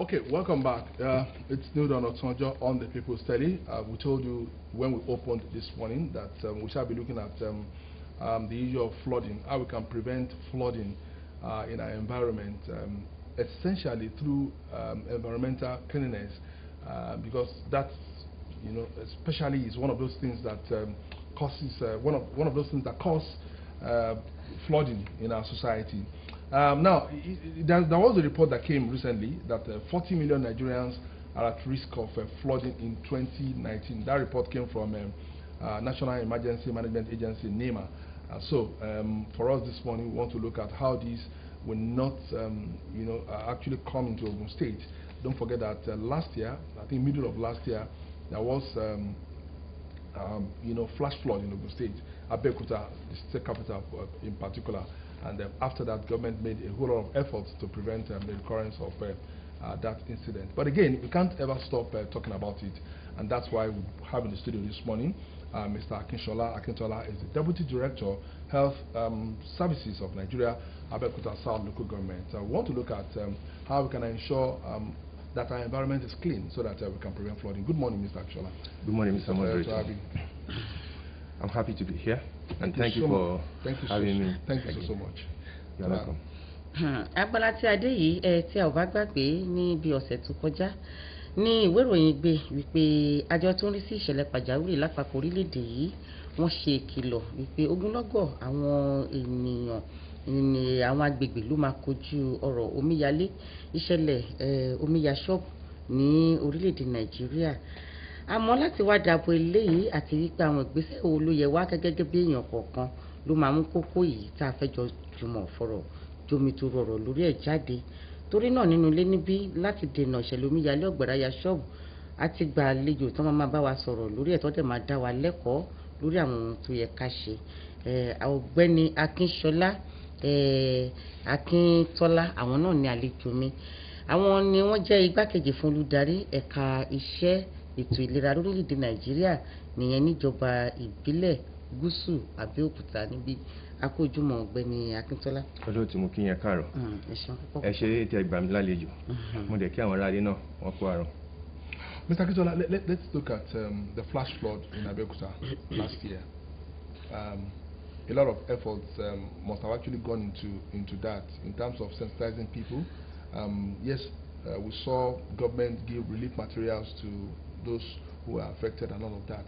Okay, welcome back. It's Newdawn on the People's Telly. We told you when we opened this morning that we shall be looking at the issue of flooding, how we can prevent flooding in our environment, essentially through environmental cleanliness, because that's, especially is one of those things that causes one of those things that cause flooding in our society. Now, there was a report that came recently that 40 million Nigerians are at risk of flooding in 2019. That report came from National Emergency Management Agency, NEMA. So, for us this morning, we want to look at how these will not, actually come into Ogun State. Don't forget that last year, I think middle of last year, there was, flash flood in Ogun State, Abeokuta, the state capital in particular. And after that, government made a whole lot of efforts to prevent the recurrence of that incident. But again, we can't ever stop talking about it, and that's why we have in the studio this morning Mr. Akintola is the Deputy Director, Health Services of Nigeria, Abeokuta South Local Government. We want to look at how we can ensure that our environment is clean so that we can prevent flooding. Good morning, Mr. Akintola. Good morning, Mr. Moderator. I'm happy to be here, and thank you for having me. Thank you so much. You're welcome. Agbala tí a dé yìí tí a ò bá gbàgbé ní bí ọ̀sẹ̀ tó kọjá ní ìwé ìròyìn gbé wípé àjọ tó ń rí sí ìṣẹ̀lẹ̀ pàjáwìrì lápapọ̀ orílẹ̀-èdè yìí wọ́n ṣe ìkìlọ̀ wípé ogunlọ́gọ̀ àwọn ènìyàn ní àwọn agbègbè ló máa kojú ọ̀rọ̀ omíyalé ìṣẹ̀lẹ̀ omíya ṣọ́ọ̀bù ní orílẹ̀-èdè Nàìjíríà. Àmọ́ láti wá dàbò eléyìí àti wípé àwọn ìgbésẹ̀ wo ló yẹ wá gẹ́gẹ́ bí èèyàn kọ̀ọ̀kan ló máa mú kókó yìí tá a fẹ́ jọ jùmọ̀ fọ̀rọ̀ jomitoro ọ̀rọ̀ lórí ẹ̀ jáde. Torí náà nínú ilé níbí láti dènà ìṣẹ̀lẹ̀ omíyalé ọ̀gbàráyà ṣọ́ọ̀bù àti gba àlejò tó máa bá wa sọ̀rọ̀ lórí ẹ̀ tó dẹ̀ máa dá wa lẹ́kọ̀ọ́ lórí àwọn ohun tó yẹ ká ṣe. Ọ̀gbẹ́ni Akínṣọlá Akíntọ́lá àwọn náà ní àlejò mi. Àwọn ni wọ́n jẹ́ igbákejì fún olùdarí ẹ̀ka iṣẹ́ ètò ìlera lórílẹ̀‐èdè Nàìjíríà nìyẹn níjọba ìbílẹ̀ gúúsù Abẹ́òkúta níbi akójúmọ́ ọ̀gbẹ́ni Akíntọ́lá. Ọdún tí mo kí yẹn káàárọ̀. Ẹ ṣe tí ẹ gbà mí lálejò. Mo dẹ̀ kí àwọn aráalé náà wọ́n kú àárọ̀. Mr. Akíntọ́lá, let's look at the flash flood in Abeokuta last year. A lot of efforts must have actually gone into that in terms of sensitizing people. Yes, we saw government give relief materials to those who are affected and all of that.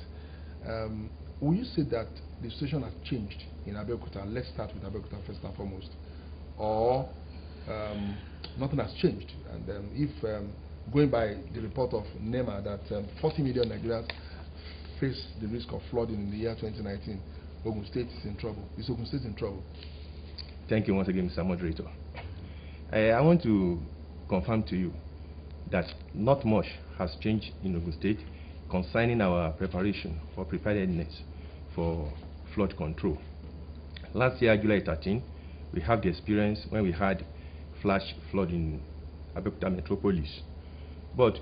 Will you say that the situation has changed in Abeokuta? Let's start with Abeokuta first and foremost. Or nothing has changed? And if going by the report of NEMA that 40 million Nigerians face the risk of flooding in the year 2019, Ogun State is in trouble. Is Ogun State in trouble? Thank you once again, Mr. Moderator. I want to confirm to you that not much has changed in Ogun State concerning our preparation or preparedness for flood control. Last year, July 13, we have the experience when we had flash flood in Abeokuta metropolis. But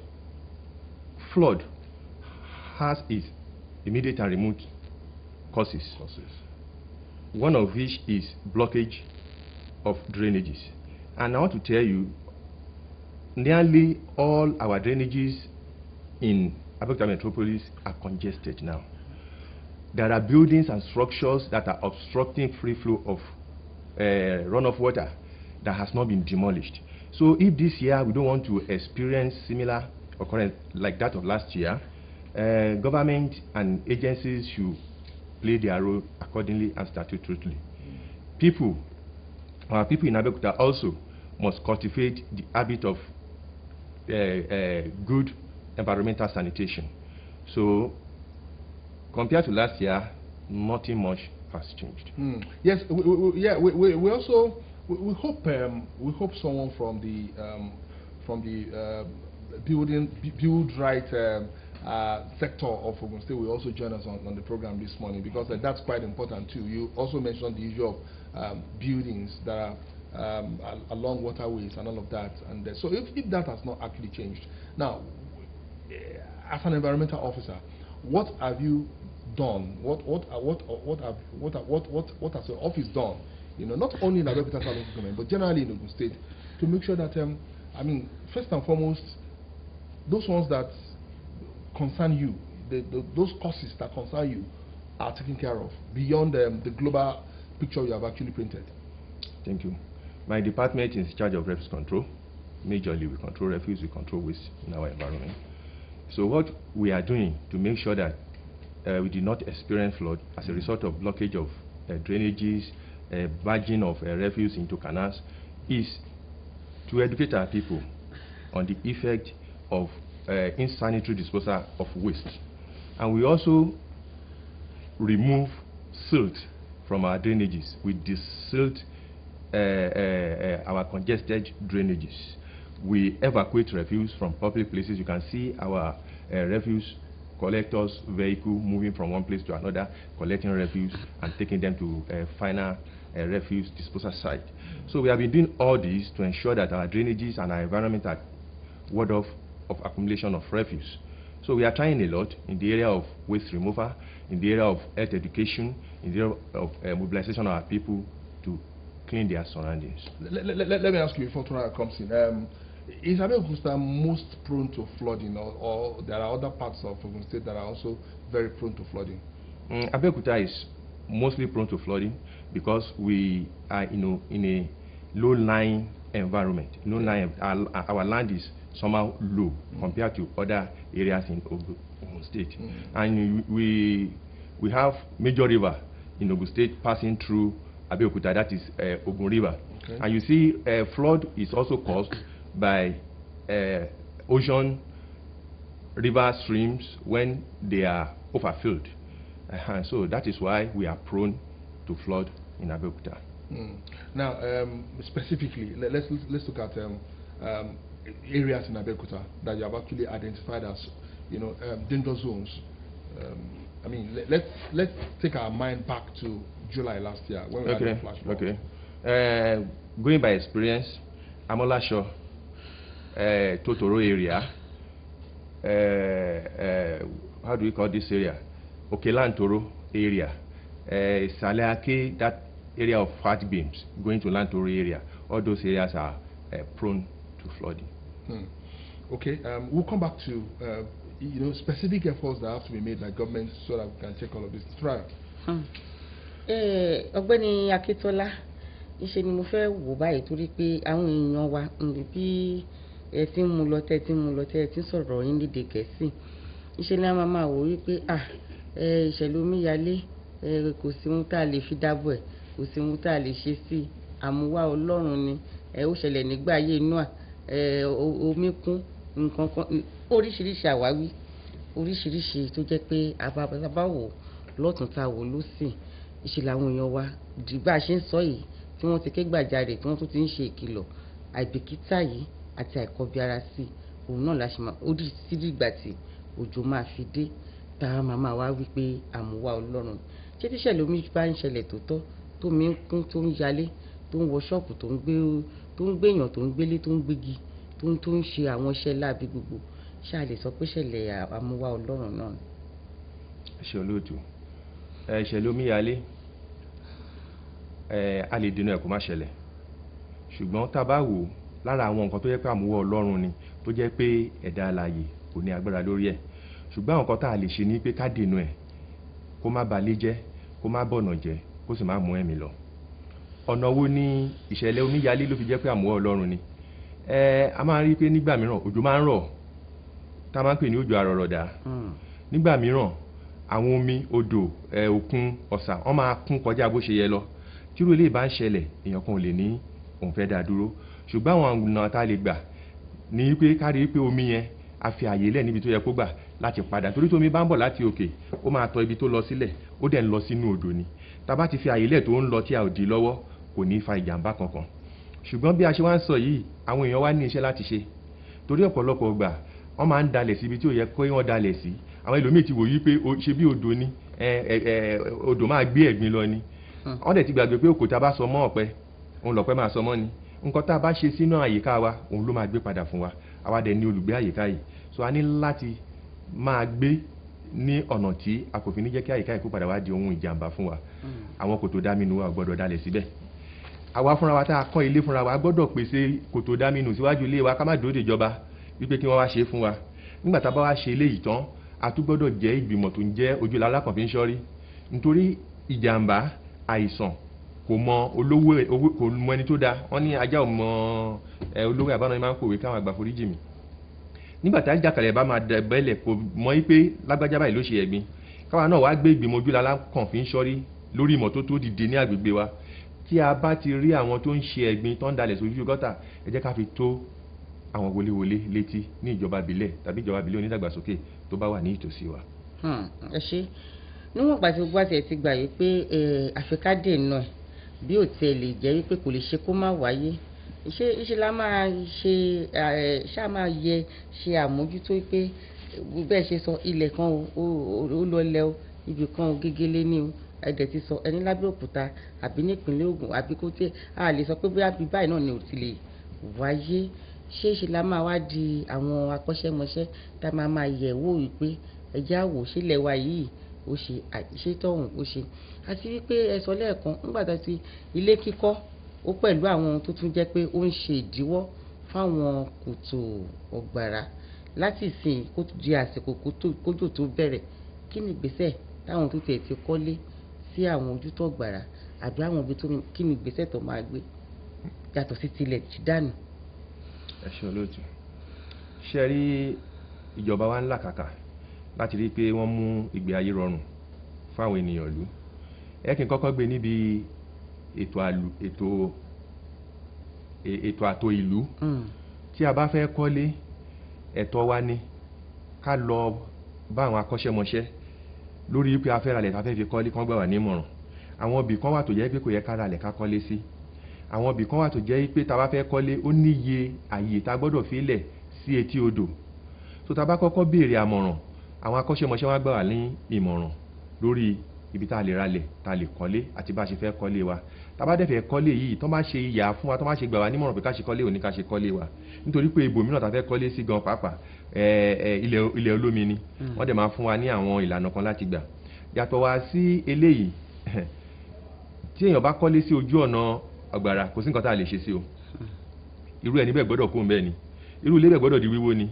flood has its immediate and remote causes. One of which is blockage of drainages. And I want to tell you, nearly all our drainages in Abeokuta metropolis are congested now. There are buildings and structures that are obstructing free flow of runoff water that has not been demolished. So if this year we don't want to experience similar occurrence like that of last year, government and agencies should play their role accordingly and statutorily. Our people in Abeokuta also must cultivate the habit of good environmental sanitation. So compared to last year, nothing much has changed. Yes, we also hope someone from the build right sector of Ogun State will also join us on the program this morning, because that's quite important too. You also mentioned the issue of buildings that are along waterways and all of that, and so if that has not actually changed now, as an environmental officer, what have you done? What has your office done? Not only in Abeokuta South Local Government, but generally in Ogun State, to make sure that I mean, first and foremost, those ones that concern you, those causes that concern you are taken care of beyond the global picture you have actually painted? Thank you. My department is in charge of refuse control. Majorly, we control refuse, we control waste in our environment. So what we are doing to make sure that we do not experience flood as a result of blockage of drainages, barging of refuse into canals, is to educate our people on the effect of insanitary disposal of waste. And we also remove silt from our drainages. We desilt our congested drainages. We evacuate refuse from public places. You can see our refuse collectors vehicle moving from one place to another, collecting refuse and taking them to a final refuse disposal site. So we have been doing all this to ensure that our drainages and our environment are ward off of accumulation of refuse. So we are trying a lot in the area of waste removal, in the area of health education, in the area of mobilization of our people to clean their surroundings. Let me ask you before Tonara comes in. Is Abeokuta most prone to flooding, or there are other parts of Ogun State that are also very prone to flooding? Abeokuta is mostly prone to flooding because we are in a low-lying environment. Our land is somehow low compared to other areas in Ogun State. And we have major river in Ogun State passing through Abeokuta, that is Ogun River. Okay. And you see flood is also caused by ocean river streams when they are overfilled. So that is why we are prone to flood in Abeokuta. Now, specifically, let's look at areas in Abeokuta that you have actually identified as, danger zones. I mean, let's take our mind back to July last year when we had a flash flood. Okay. Going by experience, Amolasho, Totoro area, how do we call this area? Okelantoro area, Saleake, that area of fat beams, going to Lantoro area, all those areas are prone to flooding. Okay, we'll come back to specific efforts that have to be made by government so that we can check all of this. Right. Ọ̀gbẹ́ni Akitola, iṣẹ́ ni mo fẹ́ wò báyìí torí pé àwọn èèyàn wa bí ẹ ti ń mú lọ tẹ́ ẹ ti ń sọ̀rọ̀ yín lédè Gẹ̀ẹ́sì. Iṣẹ́ ni a máa wò wípé ìṣẹ̀lẹ̀ omíyalé kò sí ohun tá a lè fi dábọ̀ ẹ̀, kò sí ohun tá a lè ṣe sí, àmúwá Ọlọ́run ni. Ó ṣẹlẹ̀ nígbà ayé Nóà, omi kún nǹkan kan, oríṣiríṣi àwáwí, oríṣiríṣi tó jẹ́ pé àbá wò lọ́tún tá a wò lósì. Ìṣẹ̀lẹ̀ àwọn èèyàn wa di bá a ṣe ń sọ yìí tí wọ́n ti ké gbàjarè tí wọ́n tún ti ń ṣe ìkìlọ̀ àìbìkítà yìí àti àìkọbiara sí òun náà la ṣe máa ó dì sí dìgbà tí òjò máa fi dé tá a máa wá wípé àmúwá Ọlọ́run. Ṣé tíṣẹ̀lẹ̀ omi bá ń ṣẹlẹ̀ tòótọ́ tó mi ń kún tó ń yalé tó ń wọ ṣọ́ọ̀bù tó ń gbéyàn tó ń gbélé tó ń gbégi tó ń ṣe àwọn iṣẹ́ láabi gbogbo, ṣáà lè sọ pé ṣẹlẹ̀ àmúwá Ọlọ́run náà? Ṣé olóòtú ìṣẹ̀lẹ̀ omíyalé a lè dènà ẹ̀ kó má ṣẹlẹ̀, ṣùgbọ́n tá a bá wò lára àwọn nǹkan tó jẹ́ pé àmúwá Ọlọ́run ni tó jẹ́ pé ẹ̀dá alààyè kò ní agbára lórí ẹ̀, ṣùgbọ́n àwọn nǹkan tá a lè ṣe ni pé ká dènà ẹ̀ kó má balẹ̀ jẹ́, kó má bọ̀nà jẹ́, kó sì má mú ẹ̀mí lọ. Ọ̀nà wo ni ìṣẹ̀lẹ̀ omíyalé ló fi jẹ́ pé àmúwá Ọlọ́run ni? A máa rí pé nígbà mìíràn òjò máa ń rọ̀ tá a máa ń pè ní òjò àrọ̀rọ̀dá. Nígbà mìíràn àwọn omi odò òkun ọ̀sà wọ́n máa kún kọjá bó ṣe yẹ lọ. Tírú eléyìí bá ń ṣẹlẹ̀ èèyàn kan ò lè ní òun fẹ́ dá dúró, ṣùgbọ́n àwọn ọ̀nà tá a lè gbà ní pé ká rí pé omi yẹn a fi àyè lẹ̀ níbi tó yẹ kó gbà láti padà, torí tí omi bá ń bọ̀ láti òkè ó máa tọ ibi tó lọ sílẹ̀, ó dẹ̀ ń lọ sínú odò ni. Tá a bá ti fi àyè lẹ̀ tó ń lọ tí a ò dì lọ́wọ́ kò ní fa ìjàmbá kankan. Ṣùgbọ́n bí a ṣe wá ń sọ yìí àwọn èèyàn wá ní iṣẹ́ láti ṣe, torí ọ̀pọ̀lọpọ̀ gbà wọ́n máa ń dalẹ̀ síbi tí ò yẹ kó wọ́n dalẹ̀ sí. Àwọn ẹlòmíì ti wò yí pé ṣe bí odò ni odò máa gbé ẹ̀gbin lọ ni. Wọ́n dẹ̀ ti gbàgbé pé òkúta bá sọ mọ́ ọ̀pẹ òun lọ̀pẹ máa sọ mọ́ ni. Nǹkan tá a bá ṣe sínú àyíká wa òun ló máa gbé padà fún wa. Àwa dẹ̀ ní olùgbé àyíká yìí, so a ní láti máa gbé ní ọ̀nà tí a kò fi ní jẹ́ kí àyíká yìí kó padà wá di ohun ìjàmbá fún wa. Àwọn kòtò dáminú wa ò gbọ́dọ̀ dalẹ̀ síbẹ̀. àwa fúnra wa tá a kọ́ ilé fúnra wa gbọ́dọ̀ pèsè kòtò dámínù síwájú ilé wa ká má dúró dèjọba wípé kí wọ́n wá ṣe fún wa nígbà tá a bá wá ṣe eléyìí tán a tún gbọ́dọ̀ jẹ́ ìgbìmọ̀ tó ń jẹ́ ojúlá alákànfin ṣọ́rí nítorí ìjàmbá àìsàn kò mọ olówó kò mọ ẹni tó dáa wọ́n ní ajá ò mọ olówó àbáná ni máa ń pòwe káwọn àgbà foríjì mi nígbà tá àjàkálẹ̀ bá máa bẹ́lẹ̀ kò mọ̀ wípé lágbájá báyìí ló ṣe ẹ̀gbin káwa náà wá gbé ìgbìmọ̀ ojúlá alákànfin ṣọ́rí lórí ìmọ́tótó dìde ní àgbègbè wa tí a bá ti rí àwọn tó ń ṣe ẹ̀gbin tó ń dalẹ̀ sójú gọ́tà ẹ jẹ́ ká fi tó àwọn wọléwọlé létí ní ìjọba ìbílẹ̀ tàbí ìjọba ìbílẹ̀ onídàgbàsókè tó bá wà ní ìtòsí wa. ẹ ṣe níwọ̀n ìgbà tí gbogbo àti ẹ̀ ti gbà yìí pé àfikádé náà bí ò tiẹ̀ lè jẹ́ wípé kò lè ṣe kó má wáyé ṣe la máa ṣe ṣáà máa yẹ ṣe àmójútó pé bẹ́ẹ̀ ṣe sọ ilẹ̀ kan ó lọlẹ̀ o ibì kan ò gégélé ní o ẹ̀dẹ̀ ti sọ ẹni lábẹ́òkúta àbí nípínlẹ̀ Ògùn àbí kó tẹ́ a lè sọ pé bóyá bí báyìí náà ni ò ti lè wáyé ṣe la máa wá di àwọn akọ́ṣẹ́mọṣẹ́ tá a máa yẹ̀ wò wípé ẹjẹ́ àwò sílẹ̀ wa yìí ó ṣe ṣé tọ̀hún ó ṣe àti wípé ẹ sọ lẹ́ẹ̀kan nígbà tó ti ilé kíkọ́ ó pẹ̀lú àwọn ohun tó tún jẹ́ pé ó ń ṣe ìdíwọ́ fáwọn kòtò ọ̀gbàrà láti ìsìn kó di àsìkò kójò tó bẹ̀rẹ̀ kí ni ìgbésẹ̀ táwọn tó tiẹ̀ ti kọ́lé sí àwọn ojútọ̀ ọ̀gbàrà àbí àwọn ibi tó kí ni ìgbésẹ̀ tó máa gbé yàtọ̀ sí tilẹ̀ ti dànù. ẹ ṣe olóòtú ṣe rí ìjọba wa ń làkàkà láti rí i pé wọ́n mú ìgbé ayé rọrùn fáwọn ènìyàn ìlú ẹ kí n kọ́kọ́ gbé níbi ètò àtò ìlú tí a bá fẹ́ kọ́lé ẹ̀tọ́ wa ni ká lọ bá àwọn akọ́ṣẹ́mọṣẹ́ lórí pé a fẹ́ ralẹ̀ ká fẹ́ fi kọ́lé kán gbà wá nímọ̀ràn àwọn ibì kan wà tó jẹ́ pé kò yẹ ká ralẹ̀ ká kọ́lé sí àwọn ibì kan wà tó jẹ́ pé tá a bá fẹ́ kọ́lé ó níye àyè tá a gbọ́dọ̀ fi lẹ̀ sí etí odò tó tá a bá kọ́kọ́ béèrè àmọ̀ràn àwọn akọ́ṣẹ́mọṣẹ́ wa gbà wá ní ìmọ̀ràn lórí ibi tá a lè ralẹ̀ tá a lè kọ́lé àti bá a ṣe fẹ́ kọ́lé wa tá a bá dẹ̀ fẹ́ kọ́lé yìí tó máa ṣe ìyà fún wa tó máa ṣe gbà wá nímọ̀ràn pé ká ṣe kọ́lé òní ká ṣe kọ́lé wa nítorí pé ibòmíràn tá a fẹ́ kọ́lé sí gan pàápàá ilẹ̀ olómi ni wọ́n dẹ̀ máa fún wa ní àwọn ìlànà kan láti gbà yàtọ̀ wá sí eléyìí tí èèyàn bá kọ́lé sí ojú ọ̀nà ọ̀gbàrà kò sí nǹkan tá a lè ṣe sí o irú ẹni bẹ́ẹ̀ gbọ́dọ̀ kó ń bẹ́ẹ̀ ni irú ilé bẹ́ẹ̀ gbọ́dọ̀ di wíwó ni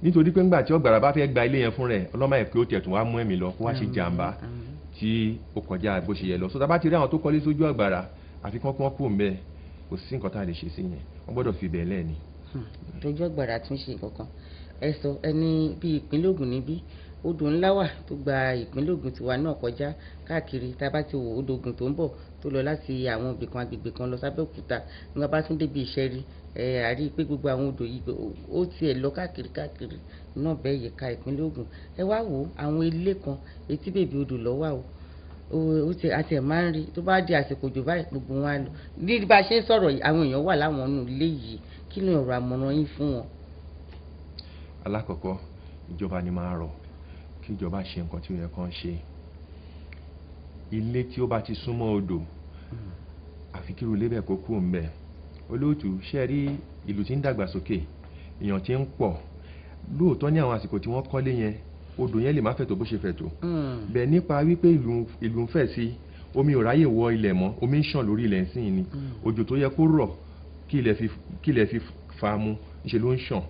nítorí pé ńgbà tí ọ̀gbàrà bá fẹ́ gba ilé yẹn fún rẹ̀ ọlọ́mọ ẹ̀ pé ó tiẹ̀ tún wá mú ẹ̀mí lọ kó wá ṣe jàǹbá tí ó kọjá bó ṣe yẹ lọ sọta bá ti rí àwọn tó kọ́lé sójú ọ̀gbàrà àfi kán kó ń bẹ́ẹ̀ kò sí nǹkan tá a lè ṣe sí yẹn wọ́n gbọ́dọ̀ fi bẹ́ẹ̀ lẹ́ẹ̀ ni. lójú ọ̀gbàrà tún ṣe kankan ẹ sọ ẹni bíi ìpínlẹ̀ Ògùn níbí odò ńlá wà tó gba ìpínlẹ̀ Ògùn tiwa náà kọjá káàkiri tá a bá ti wò odò Ògùn tó ń bọ̀ tó lọ láti àwọn ibì kan agbègbè kan lọ sábẹ́òkúta nígbà bá tún débi ìṣẹ́rí àrí pé gbogbo àwọn odò yìí ó tiẹ̀ lọ káàkiri náà bẹ́ẹ̀ yẹ ká ìpínlẹ̀ Ògùn ẹ wá wò àwọn ilé kan etí bèbí odò lọ́wọ́ ó ti àti ẹ̀ máa ń rí tó bá di àsìkò òjò báyìí gbogbo wọn á lọ bí bá a ṣe ń sọ̀rọ̀ yìí àwọn èèyàn wà láwọn inú ilé yìí kí ni ọ̀rọ̀ àmọ̀ràn yín fún wọn. alákọ̀ọ́kọ́ ìjọba ni máa rọ̀ kí ìjọba ṣe nǹkan tí ó yẹ kán ṣe ilé tí ó bá ti súnmọ́ odò àfi kí irú ilé bẹ́ẹ̀ kó kú ń bẹ̀ olóòtú ṣe rí ìlú tí ń dàgbàsókè èèyàn tí ń pọ̀ lóòótọ́ ní àwọn àsìkò tí wọ́n kọ́lé yẹn odò yẹn lè má fẹ̀ tó bó ṣe fẹ̀ tó bẹ́ẹ̀ nípa wípé ìlú ń fẹ̀ sí omi ò ráyè wọ ilẹ̀ mọ́ omi ń ṣàn lórí ilẹ̀ ńsìn ni òjò tó yẹ kó rọ̀ kí ilẹ̀ fi fa mu ńṣe ló ń ṣàn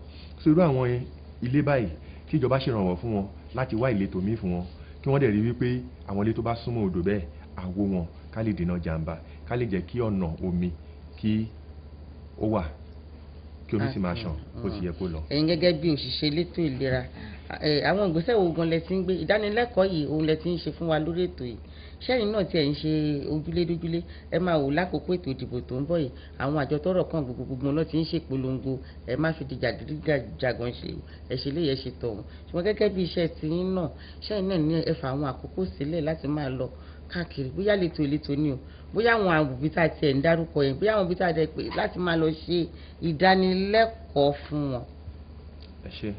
so irú àwọn ilé báyìí kí ìjọba ṣèrànwọ́ fún wọn láti wá ìletò míì fún wọn kí wọ́n dẹ̀ rí wípé àwọn ilé tó bá súnmọ́ odò bẹ́ẹ̀ àwọ̀ wọn ká lè dènà jàǹbá ká lè jẹ́ kí ọ̀nà omi kí ó wà kí omi sì máa ṣàn bó ti yẹ kó lọ. ẹ̀yin gẹ́gẹ́ bí òṣìṣẹ́ elétò ìlera àwọn ìgbésẹ̀ wo gan lẹ ti ń gbé ìdánilẹ́kọ̀ọ́ yìí òun lẹ ti ń ṣe fún wa lórí ètò yìí sẹ́yìn náà tí ẹ̀ ń ṣe ojúlé-dójúlé ẹ máa wò lákòókò ètò ìdìbò tó ń bọ̀ yìí àwọn àjọ tọ́rọ̀ kàn gbogbo náà ti ń ṣe polongo ẹ má fi di jàgídíjàgan ṣe ẹ ṣe léyẹ ṣe tọ̀hún ṣùgbọ́n gẹ́gẹ́ bí iṣẹ́ tiyín náà sẹ́yìn náà ní ẹ fà àwọn àkókò sílẹ̀ láti máa lọ káàkiri bóyá ìletò ni o bóyá àwọn àbùbí tá a tiẹ̀ ń dárúkọ yẹn bóyá àwọn òbí tá a dẹ̀ pé láti máa lọ ṣe ìdánilẹ́kọ̀ọ́ fún wọn. ẹ ṣe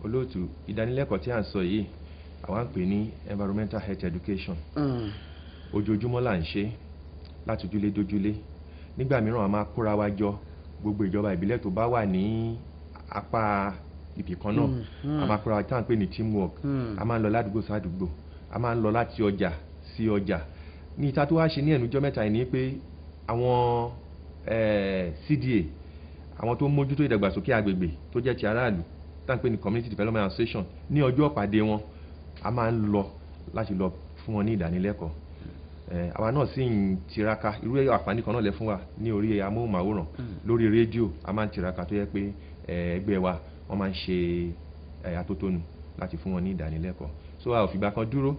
olóòtú ìdánilẹ́kọ̀ọ́ tí à ń sọ yìí àwa ń pè ní environmental health education ojoojúmọ́ là ń ṣe láti ojúlé dójúlé nígbà mìíràn a máa kóra wa jọ gbogbo ìjọba ìbílẹ̀ tó bá wà ní apá ibì kan náà a máa kóra wa tí à ń pè ní teamwork a máa ń lọ ládùúgbò sádùúgbò a máa ń lọ láti ọjà sí ọjà ní ìta tó wá ṣe ní ẹnujọ́ mẹ́ta yìí ni pé àwọn CDA àwọn tó mójútó ìdàgbàsókè agbègbè tó jẹ́ ti aráàlú tá ń pè ní community development association ní ọjọ́ ìpàdé wọn a máa ń lọ láti lọ fún wọn ní ìdánilẹ́kọ̀ọ́ àwa náà sì ń tiraka irú àǹfààní kan náà lẹ fún wa ní orí amóhùnmáwòrán lórí rédíò a máa ń tiraka tó yẹ pé ẹgbẹ́ wa wọ́n máa ń ṣe atótónu láti fún wọn ní ìdánilẹ́kọ̀ọ́ so a ò fìgbà kan dúró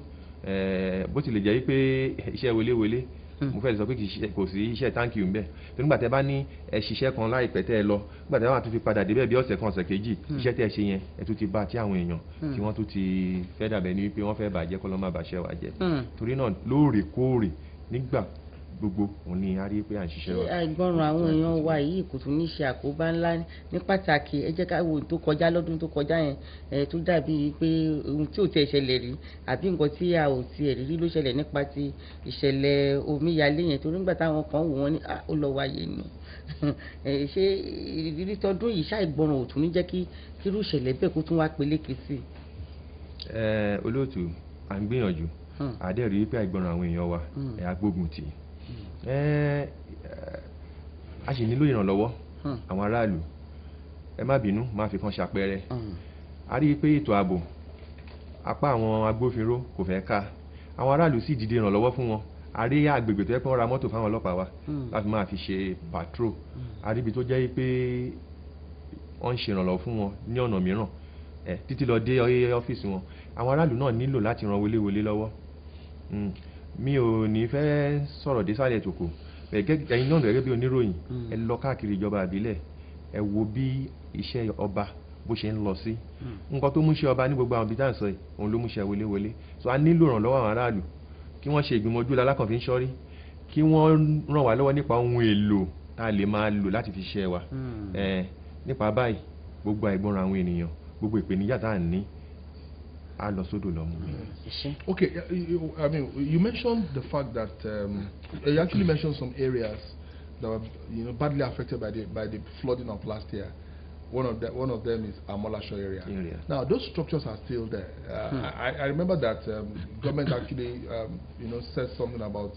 bó tilẹ̀ jẹ́ pé iṣẹ́ wọléwọlé mo fẹ́ sọ pé kò sí iṣẹ́ thank you ńbẹ̀ tó nígbà tẹ́ bá ní ẹ ṣiṣẹ́ kan láìpẹ́ tẹ́ ẹ lọ nígbà tẹ́ bá tún fi padà débẹ̀ bí ọ̀sẹ̀ kan ọ̀sẹ̀ kejì iṣẹ́ tẹ́ ẹ ṣe yẹn ẹ tún ti bá tí àwọn èèyàn tí wọ́n tún ti fẹ́ dàbẹ̀ ní wípé wọ́n fẹ́ bàjẹ́ kọ́ lọ́ má bàṣẹ́ wa jẹ́ torí náà lóòrèkóòrè nígbà gbogbo òun ni a rí pé à ń ṣiṣẹ́ wa. àìgbọràn àwọn èèyàn wa yìí kò tún ní ṣe àkóbá ńlá ní pàtàkì ẹ jẹ́ ká wo tó kọjá lọ́dún tó kọjá yẹn tó dàbí pé ohun tí ò tiẹ̀ ṣẹlẹ̀ rí àbí nǹkan tí a ò tiẹ̀ rí ló ṣẹlẹ̀ nípa ti ìṣẹ̀lẹ̀ omíyalé yẹn torí nígbà táwọn kan wò wọ́n ní ó lọ wáyé ni ṣé ìrírí tọdún yìí ṣàìgbọràn ò tún ní jẹ́ kí irú ìṣẹ̀lẹ̀ bẹ́ẹ̀ kó tún wá peléke sí i. olóòtú à ń gbìyànjú àdẹ́rìí pé àìgbọràn àwọn èèyàn wa agbógun tì a sì nílò ìrànlọ́wọ́ àwọn aráàlú ẹ má bínú máa fi kan ṣàpẹẹrẹ a rí i pé ètò ààbò apá àwọn agbófinró kò fẹ́ ká àwọn aráàlú sì dìde ìrànlọ́wọ́ fún wọn a rí àgbègbè tó yẹ pé wọ́n ra mọ́tò fáwọn ọlọ́pàá wa láti máa fi ṣe patrol a rí ibi tó jẹ́ pé wọ́n ń ṣe ìrànlọ́wọ́ fún wọn ní ọ̀nà mìíràn títí lọ dé ọ́fíìsì wọn àwọn aráàlú náà nílò láti ran wọléwọlé lọ́wọ́ mi ò ní fẹ́ sọ̀rọ̀ désàlẹ̀ tòkò ẹ̀yin náà gẹ́gẹ́ bí oníròyìn ẹ lọ káàkiri ìjọba àbílẹ̀ ẹ wo bí iṣẹ́ ọba bó ṣe ń lọ sí nǹkan tó mú iṣẹ́ ọba ní gbogbo àwọn ibi tá à ń sọ yìí òun ló mú iṣẹ́ wọléwọlé so a nílò ìrànlọ́wọ́ àwọn aráàlú kí wọ́n ṣe ìgbìmọ̀ ojú lalákànfin ṣọ́rí kí wọ́n ràn wá lọ́wọ́ nípa ohun èlò tá a lè máa lò láti fi ṣiṣẹ́ wa nípa báyìí gbogbo àìgbọràn àwọn ènìyàn gbogbo ìpèníjà tá à ń ní Okay, I mean, you mentioned the fact that you actually mentioned some areas that were, badly affected by the flooding of last year. One of them is Amolasho area. Now, those structures are still there. I remember that government actually, said something about,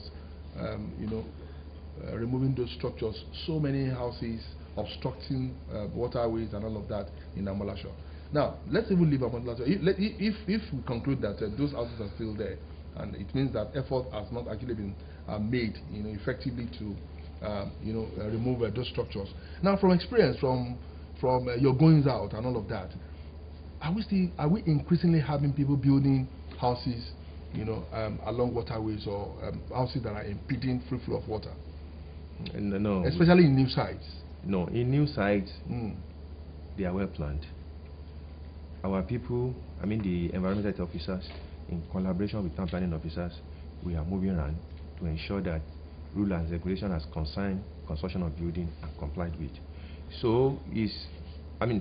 removing those structures. So many houses obstructing waterways and all of that in Amolasho. Now, let's even leave Amolasho. If we conclude that those houses are still there, and it means that effort has not actually been made, effectively to, remove those structures. Now, from experience, from your goings out and all of that, are we increasingly having people building houses, along waterways or houses that are impeding free flow of water? No. Especially in new sites. No, in new sites, they are well planned. Our people, I mean the environmental officers, in collaboration with town planning officers, we are moving around to ensure that rule and regulation as concerned construction of building are complied with. So,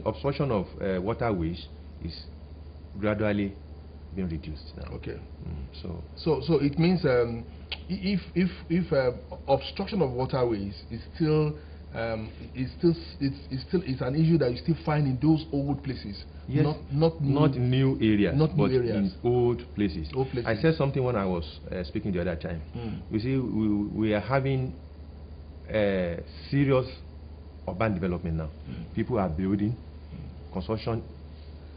obstruction of waterways is gradually being reduced now. Okay. So it means if obstruction of waterways is still it's an issue that you still find in those old places. Yes, not new areas, but in old places. I said something when I was speaking the other time. You see, we are having serious urban development now. People are building, construction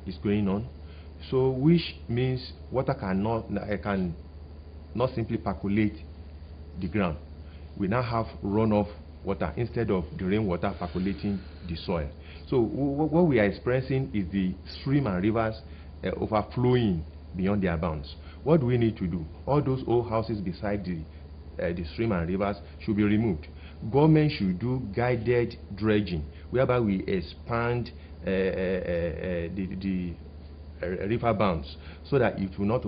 is going on, so which means water can not simply percolate the ground. We now have runoff water instead of the rainwater percolating the soil. So what we are experiencing is the stream and rivers overflowing beyond their bounds. What do we need to do? All those old houses beside the stream and rivers should be removed. Government should do guided dredging, whereby we expand the river bounds so that it will not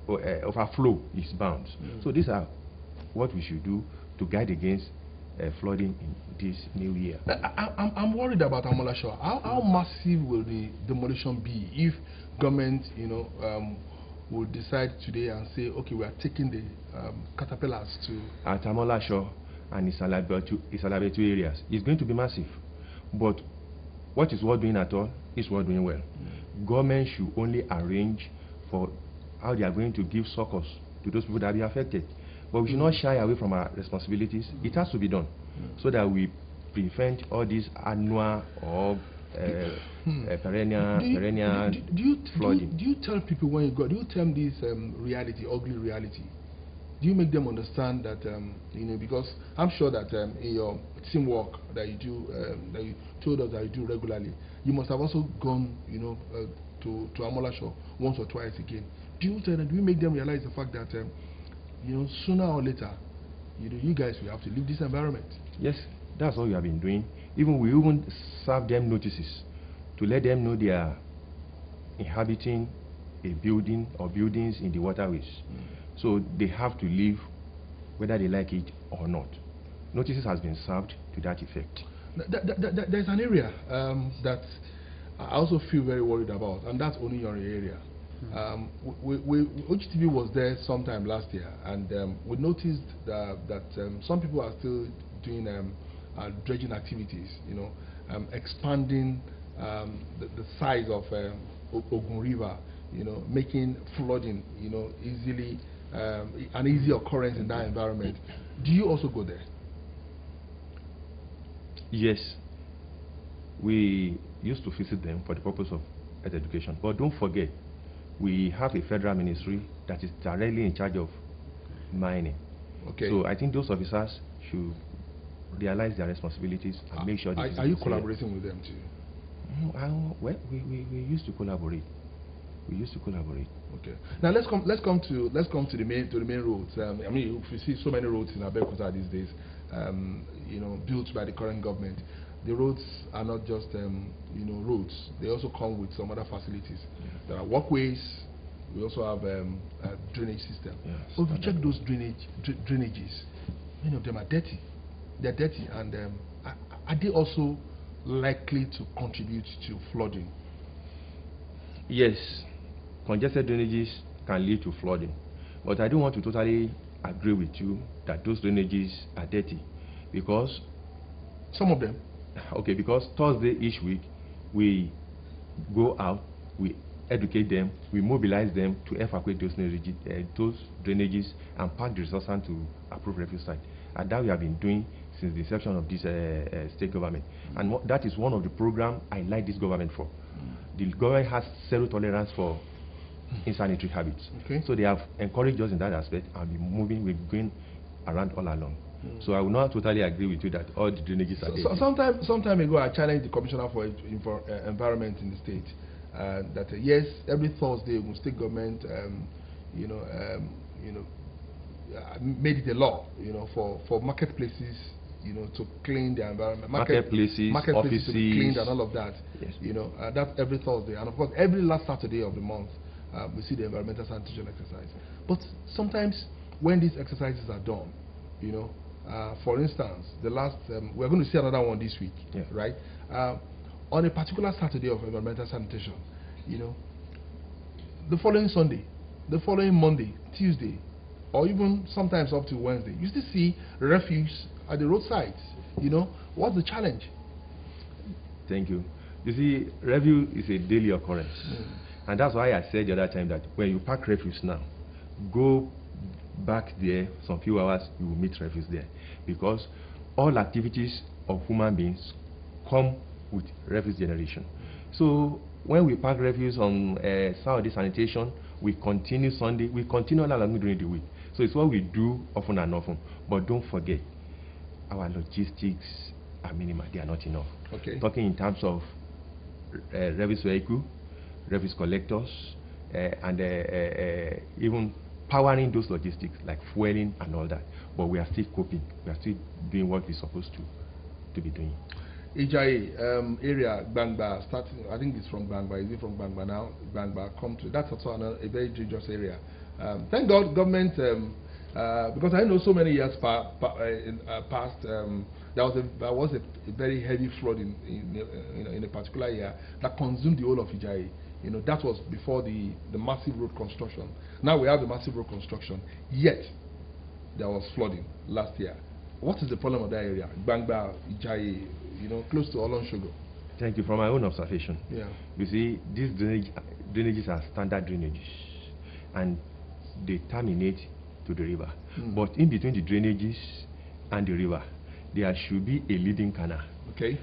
overflow its bounds. So these are what we should do to guide against flooding in this new year. I'm worried about Amolasho. How massive will the demolition be if government, will decide today and say, okay, we are taking the caterpillars to... At Amolasho and Isalabetu areas, it's going to be massive. But what is worth doing at all is worth doing well. Government should only arrange for how they are going to give succors to those people that are affected. But we should not shy away from our responsibilities. It has to be done. so that we prevent all these annual or perennial flooding. Do you tell people when you go? Do you tell them this reality, ugly reality? Do you make them understand that because I'm sure that in your teamwork that you do, that you told us that you do regularly, you must have also gone, to Amolasho once or twice again. Do you tell them? Do you make them realize the fact that sooner or later, you guys will have to leave this environment? Yes, that's what we have been doing. We even serve them notices to let them know they are inhabiting a building or buildings in the waterways. So they have to leave whether they like it or not. Notices has been served to that effect. There's an area that I also feel very worried about, and that's Oniyori area. HTV was there sometime last year, and we noticed that some people are still doing dredging activities, expanding the size of Ogun River, making flooding, easily an easy occurrence in that environment. Do you also go there? Yes, we used to visit them for the purpose of education, but don't forget, we have a federal ministry that is directly in charge of mining. Okay. So I think those officers should realize their responsibilities and make sure. Are you collaborating with them too? Well, we used to collaborate. Okay. Now let's come to the main roads. I mean, we see so many roads in Abeokuta these days, built by the current government. The roads are not just roads. They also come with some other facilities. There are walkways. We also have a drainage system. Yes, but if you check those drainages, many of them are dirty. They're dirty, and are they also likely to contribute to flooding? Yes, congested drainages can lead to flooding, but I don't want to totally agree with you that those drainages are dirty, because some of them. Okay, because Thursday each week we go out, we educate them, we mobilize them to evacuate those drainages and pack the resources to approved refuse site, and that we have been doing since the inception of this state government. And that is one of the programs I like this government for. The government has zero tolerance for insanitary habits. Okay. So they have encouraged us in that aspect, and we're going around all along. So I will not totally agree with you that all the drainages are dirty. Some time ago, I challenged the Commissioner for Environment in the state that yes, every Thursday, the state government, made it a law, for marketplaces, to clean the environment. Marketplaces, offices, to be cleaned and all of that. Yes. That's every Thursday, and of course, every last Saturday of the month, we see the environmental sanitation exercise. But sometimes, when these exercises are done, for instance, the last we're going to see another one this week, right? On a particular Saturday of environmental sanitation, the following Sunday, the following Monday, Tuesday, or even sometimes up to Wednesday, you still see refuse at the roadsides. What's the challenge? Thank you. You see, refuse is a daily occurrence, and that's why I said the other time that when you pack refuse now, go back there some few hours, you will meet refuse there, because all activities of human beings come with refuse generation. So when we pack refuse on Saturday sanitation, we continue Sunday, we continue all along during the week. So it's what we do often and often. But don't forget, our logistics are minimal, they are not enough. Okay. Talking in terms of refuse vehicle, refuse collectors, and even powering those logistics like fueling and all that. But we are still coping. We are still doing what we're supposed to be doing. Ijayi area, Gbangba, starting, I think it's from Gbangba. Is it from Gbangba now? Gbangba, come to, that's also a very dangerous area. Thank God, government, because I know so many years past, there was a very heavy flood in a particular year that consumed the whole of Ijayi. That was before the massive road construction. Now we have the massive road construction, yet there was flooding last year. What is the problem of that area? Gbangba, Ijayi, close to Olonshogo. Thank you. From my own observation, you see, these drainages are standard drainages, and they terminate to the river. But in between the drainages and the river, there should be a leading canal. Okay.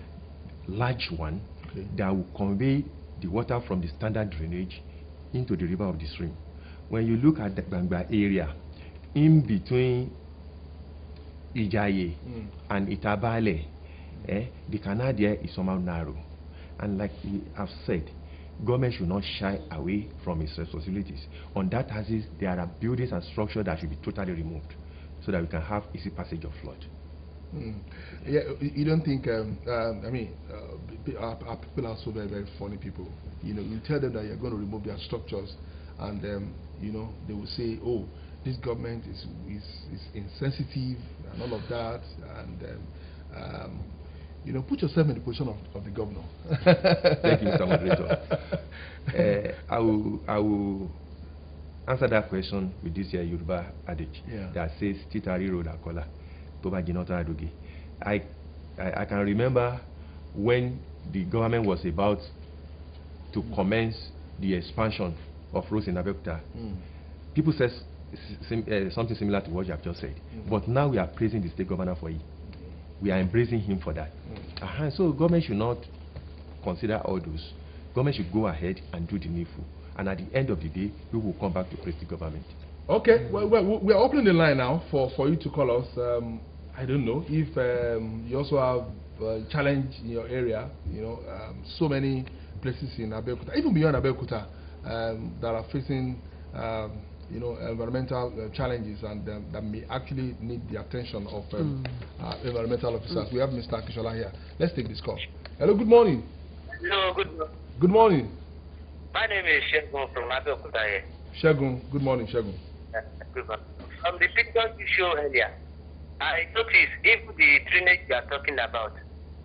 Large one. Okay. That will convey the water from the standard drainage into the river of the stream. When you look at the Bangba area, in between Ijaye and Itabale, the canal there is somehow narrow. And like we have said, government should not shy away from its responsibilities. On that axis, there are buildings and structures that should be totally removed so that we can have easy passage of flood. Yeah, you don't think, I mean, our people are so very, very funny people. You know, you tell them that you're going to remove their structures and, you know, they will say, oh, this government is insensitive and all of that. And, you know, put yourself in the position of the governor. Thank you, Mr. Moderator. I will answer that question with this Yoruba adage that says, Titari road akola, toba jinota adoge. I can remember when the government was about to commence the expansion of roads in Abeokuta. People said something similar to what you have just said. But now we are praising the state governor for it. We are embracing him for that. So government should not consider all those. Government should go ahead and do the needful. And at the end of the day, we will come back to praise the government. Okay, well, we are opening the line now for you to call us. I don't know if you also have a challenge in your area. You know, so many places in Abeokuta, even beyond Abeokuta, that are facing you know, environmental challenges and that may actually need the attention of environmental officers. We have Mr. Akishola here. Let's take this call. Hello, good morning. Hello, good morning. Good morning. My name is Shegun from Abeokuta here. Shegun, good morning, Shegun. Good morning. From the picture you showed earlier, I noticed even the drainage you are talking about,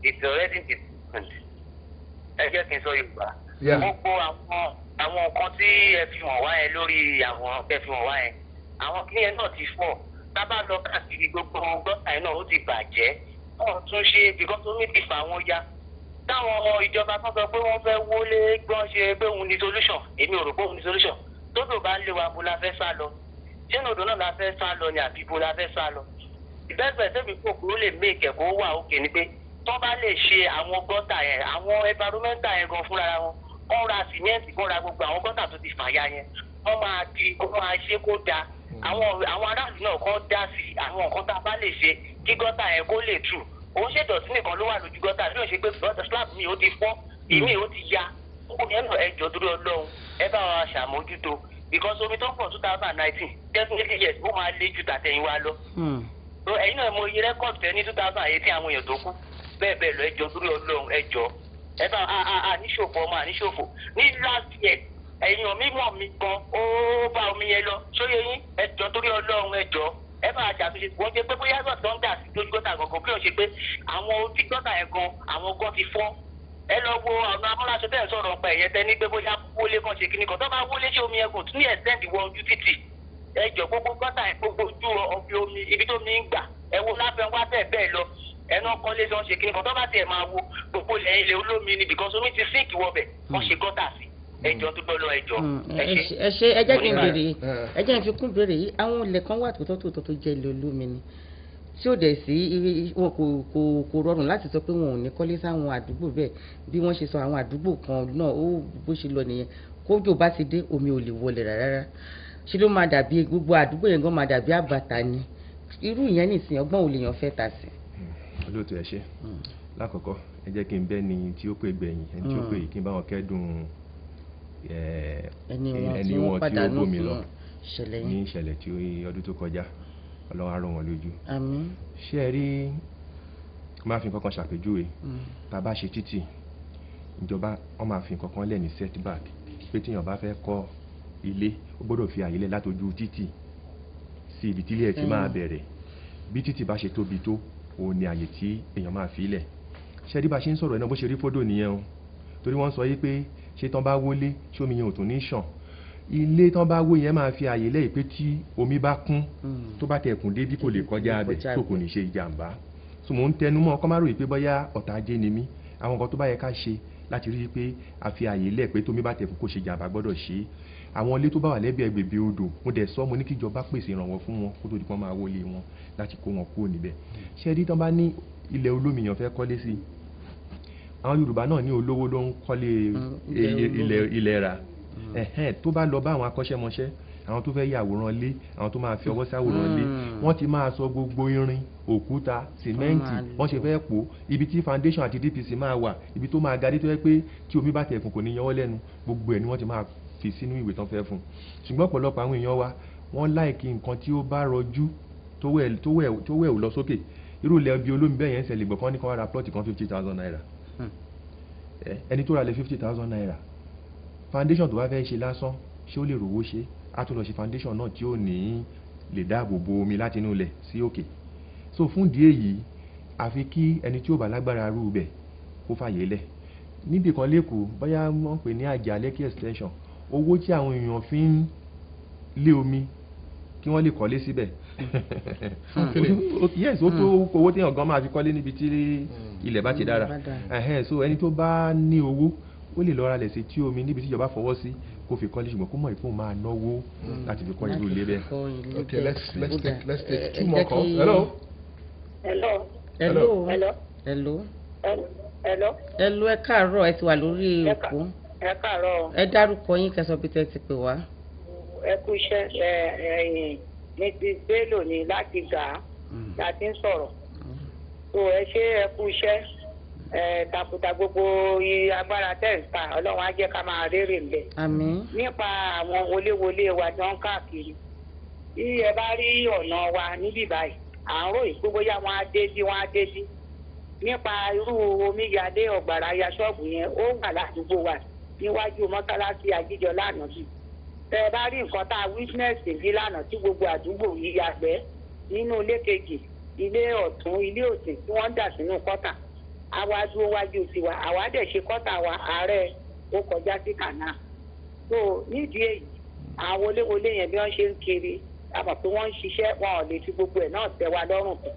it's already different. Yeah. Àwọn nǹkan tí ẹ fi hàn wá yẹn lórí àwọn ẹ fi hàn wá yẹn àwọn kí yẹn náà ti fọ́ tábà lọ káàkiri gbogbo gọ́tà yẹn náà ó ti bàjẹ́ wọ́n tún ṣe because omi ti fà wọ́n ya táwọn ìjọba kan sọ pé wọ́n fẹ́ wọlé gbọ́n ṣe pé òun ní solution èmi ò rò pé òun ní solution tódò bá lé wa bó la fẹ́ sá lọ ṣé odò náà la fẹ́ sá lọ ni àbí bó la fẹ́ sá lọ ìbẹ́sẹ̀ tẹ́bi kò kúrò lè make ẹ̀kọ́ wà òkè ni pé tó bá lè ṣe àwọn gọ́tà yẹn àwọn environmental yẹn gan fúnra wọn kọ́ ra sìmẹ́ǹtì kọ́ ra gbogbo àwọn gọ́tà tó ti fàya yẹn wọ́n máa di kó máa ṣe kó da àwọn aráàlú náà kọ́ dá sí àwọn nǹkan tá a bá lè ṣe kí gọ́tà yẹn kó lè tù òun ṣèdọ̀tí nìkan ló wà lójú gọ́tà bí ó ṣe pé gọ́tà slab mi ó ti fọ́ ìmí ó ti ya ó yẹn náà ẹjọ́ dúró ọlọ́run ẹ bá wa ṣàmójútó because omi tó ń pọ̀ 2019 definitely yes ó máa lé ju tàtẹ̀yìnwá lọ. ẹ̀yin náà mo yí rẹ́kọ̀dì tẹ ní 2018 àwọn èèyàn tó kú bẹ́ẹ̀ bẹ́ẹ̀ lọ ẹjọ́ dúró ọlọ́run ẹjọ́ ẹ bá àníṣòfò ọmọ àníṣòfò ní last year èèyàn mímọ̀ mi gan ó bá omi yẹn lọ sórí eyín ẹjọ́ torí ọlọ́run ẹjọ́ ẹ bá àṣàtúnṣe wọ́n jẹ́ pé bóyá tó ń dà sí lójú gọ́tà gangan bí wọ́n ṣe pé àwọn ojú gọ́tà yẹn gan àwọn gan ti fọ́ ẹ lọ wo ọ̀nà amúláṣọ tẹ̀ sọ̀rọ̀ ọ̀pẹ ẹ̀yẹ tẹ ní pé bóyá wọlé kan ṣe kíní kan tó bá wọlé ṣé omi yẹn kò tún ní ẹ̀sẹ̀ǹdì wọ ojú títì ẹjọ́ gbogbo gọ́tà yẹn gbogbo ojú ọ̀fi omi ibi tó mi ń gbà ẹ wo láfẹ́ wá bẹ́ẹ̀ bẹ́ẹ̀ lọ ẹnu kọ́lé lọ ṣe kíní kan tó bá tiẹ̀ máa wo gbogbo ilẹ̀ ilẹ̀ olómi ni because omi ti sínkì wọbẹ̀ wọ́n ṣe gọ́tà sí ẹjọ́ tó gbọ́dọ̀ ẹjọ́ ẹ ṣe ẹ jẹ́ kí n béèrè ẹ jẹ́ n fi kún béèrè yìí àwọn ilẹ̀ kan wà tó jẹ́ ilẹ̀ olómi ni tí ó dẹ̀ sí wọn kò rọrùn láti sọ pé wọn ò ní kọ́lé sáwọn àdúgbò bẹ́ẹ̀ bí wọ́n ṣe sọ àwọn àdúgbò kan náà ó bó ṣe lọ nìyẹn kójò bá ti dé omi ò lè wọlé rárá ṣe ló máa dàbí gbogbo àdúgbò yẹn gan máa dàbí àbàtà ni irú ìyẹn nìsín ọgbọ́n ò lè yàn fẹ́ tà sí. olóòtú ẹ ṣe lákọ̀ọ́kọ́ ẹ jẹ́ kí n bẹ́ ni tí ó pè gbẹ̀yìn ẹni tí ó pè yìí kí n bá wọn kẹ́dùn ẹni wọn tí ó bòmí lọ ní ìṣẹ̀lẹ̀ tí ọdún tó kọjá ọlọ́run á rọ̀ wọ́n lójú. àmín. ṣé ẹ rí máa fi nǹkan kan ṣàpèjúwe tá a bá ṣe títì ìjọba wọn máa fi nǹkan kan lẹ̀ ní setback pé tíyàn bá fẹ́ kọ́ ilé ó gbọ́dọ̀ fi àyè lẹ̀ látọjú títì sí ibi tí ilé ẹ̀ ti máa bẹ̀rẹ̀ bí títì bá ṣe tóbi tó òun ni àyè tí èèyàn máa fi lẹ̀ ṣé rí bá ṣe ń sọ̀rọ̀ ẹ̀ náà bó ṣe rí fódò nìyẹn o torí wọ́n sọ yí pé ṣé tán bá wọlé ṣé omi yẹn ò tún ní ṣàn ilé tán bá wó yẹn máa fi àyè lẹ́yìn pé tí omi bá kún tó bá tẹ̀kùn dé bí kò lè kọjá abẹ tó kò ní ṣe ìjàmbá so mò ń tẹnu mọ́ ọkọ má ròyìn pé bóyá ọ̀tá ajé ni mí àwọn nǹkan tó bá yẹ ká ṣe láti rí i pé a fi àyè lẹ̀ pé tómi bá tẹ̀kùn kó ṣe jàǹbá gbọ́dọ̀ ṣe é. Àwọn ilé tó bá wà lẹ́gbẹ̀ẹ́ bèbè odò mo dẹ̀ sọ mo ní kíjọba pèsè ìrànwọ́ fún wọn kó tó di pọ́n máa wọlé wọn láti kó wọn kúrò níbẹ̀. Ṣé rí tán bá ní ilẹ̀ olómiyàn fẹ́ kọ́lé sí, àwọn Yorùbá náà ní olówó ló ń kọ́lé ilẹ̀ ra. Tó bá lọ bá àwọn akọ́ṣẹ́mọṣẹ́, àwọn tó fẹ́ yàwòrán lé, àwọn tó máa fi ọwọ́ sáwòrán lé, wọ́n ti máa sọ gbogbo irin, òkúta, sìmẹ́ǹtì, wọ́n ṣe fẹ́ pò, ibi tí foundation àti DPC máa wà, ibi tó máa ga dé tó yẹ pé tí omi bá tẹ̀kùn kò ní yanwọ́ lẹ́nu, gbogbo ẹ̀ ni wọ́n ti máa fi sínú ìwé tán fẹ́ fún. Ṣùgbọ́n ọ̀pọ̀lọpọ̀ àwọn èèyàn wa wọ́n láìkí nǹkan tí ó bá rọjú tó wẹ̀ ò lọ sókè. Irú ilẹ̀ ibi olómi bẹ́ẹ̀ yẹn ń ṣẹlẹ̀ gbọ̀kan ní kan ra plot kan 50,000 naira. Ẹni tó ra lẹ̀ 50,000 naira, foundation tó bá fẹ́ ṣe lásán ṣé ó lè rówó ṣe? A tún lọ ṣe foundation náà tí ó ní lè dáàbò bo omi láti inú ilẹ̀ sí òkè. So fún ìdí èyí àfi kí ẹni tí ó bá lágbára rú bẹ̀ kó fàyè lẹ̀. Níbi kan lẹ́kọ̀ọ́ bóyá wọ́n pè ní àjà Lekki extension, owó tí àwọn èèyàn fi ń lé omi kí wọ́n lè kọ́lé síbẹ̀. Yes, ó tó owó tí èèyàn gan máa fi kọ́lé níbi tí ilẹ̀ bá ti dára. So ẹni tó bá ní owó ó lè lọ ra lẹ̀ sí tí omi níbi tí ìjọba fọwọ́ sí kó fi kọ́lé, ṣùgbọ́n kó mọ̀ ìpò máa náwó láti fi kọ́ irú ilé bẹ́ẹ̀. Okay, let's take 2 more calls. Hello, ẹ káàárọ̀, ẹ ti wà lórí òpó. Ẹ káàárọ̀. Ẹ dárúkọ yín kẹsàn bí tẹ́ ti pè wá. Ẹ kú iṣẹ́ Mrs. Bello ni láti gà á láti ń sọ̀rọ̀. So ẹ ṣe ẹ kú iṣẹ́ takuta gbogbo agbára tẹ̀síta Ọlọ́run á jẹ́ ká máa rérè ńbẹ̀. Àmín. Nípa àwọn wọléwọlé wa tí wọ́n káàkiri, bí ẹ bá rí ọ̀nà wa níbí báyìí à ń ròyìn pé bóyá wọ́n á dé bí. Nípa irú omíyalé ọ̀gbàrá ya ṣọ́ọ̀bù yẹn ó wà ládùúgbò wa níwájú mọ́sálásí Àjíjọ lánàá bíi. Tẹ́ ẹ bá rí nǹkan tá a witness bí lánàá tí gbogbo àdúgbò yìí yàgbẹ́ nínú ilé kejì, ilé ọ̀tún, ilé òsì tí wọ́n ń dà sínú kọ́tà. Àwa dúró wájú tiwa, àwa dẹ̀ ṣe kọ́tà wa ààrẹ ó kọjá sí kànáà. So nídìí èyí àwọn wọléwọlé yẹn bí wọ́n ṣe ń kiri àmọ̀ pé wọ́n ń ṣiṣẹ́, wọn ò lè fi gbogbo ẹ̀ náà tẹ́ wa lọ́rùn kan.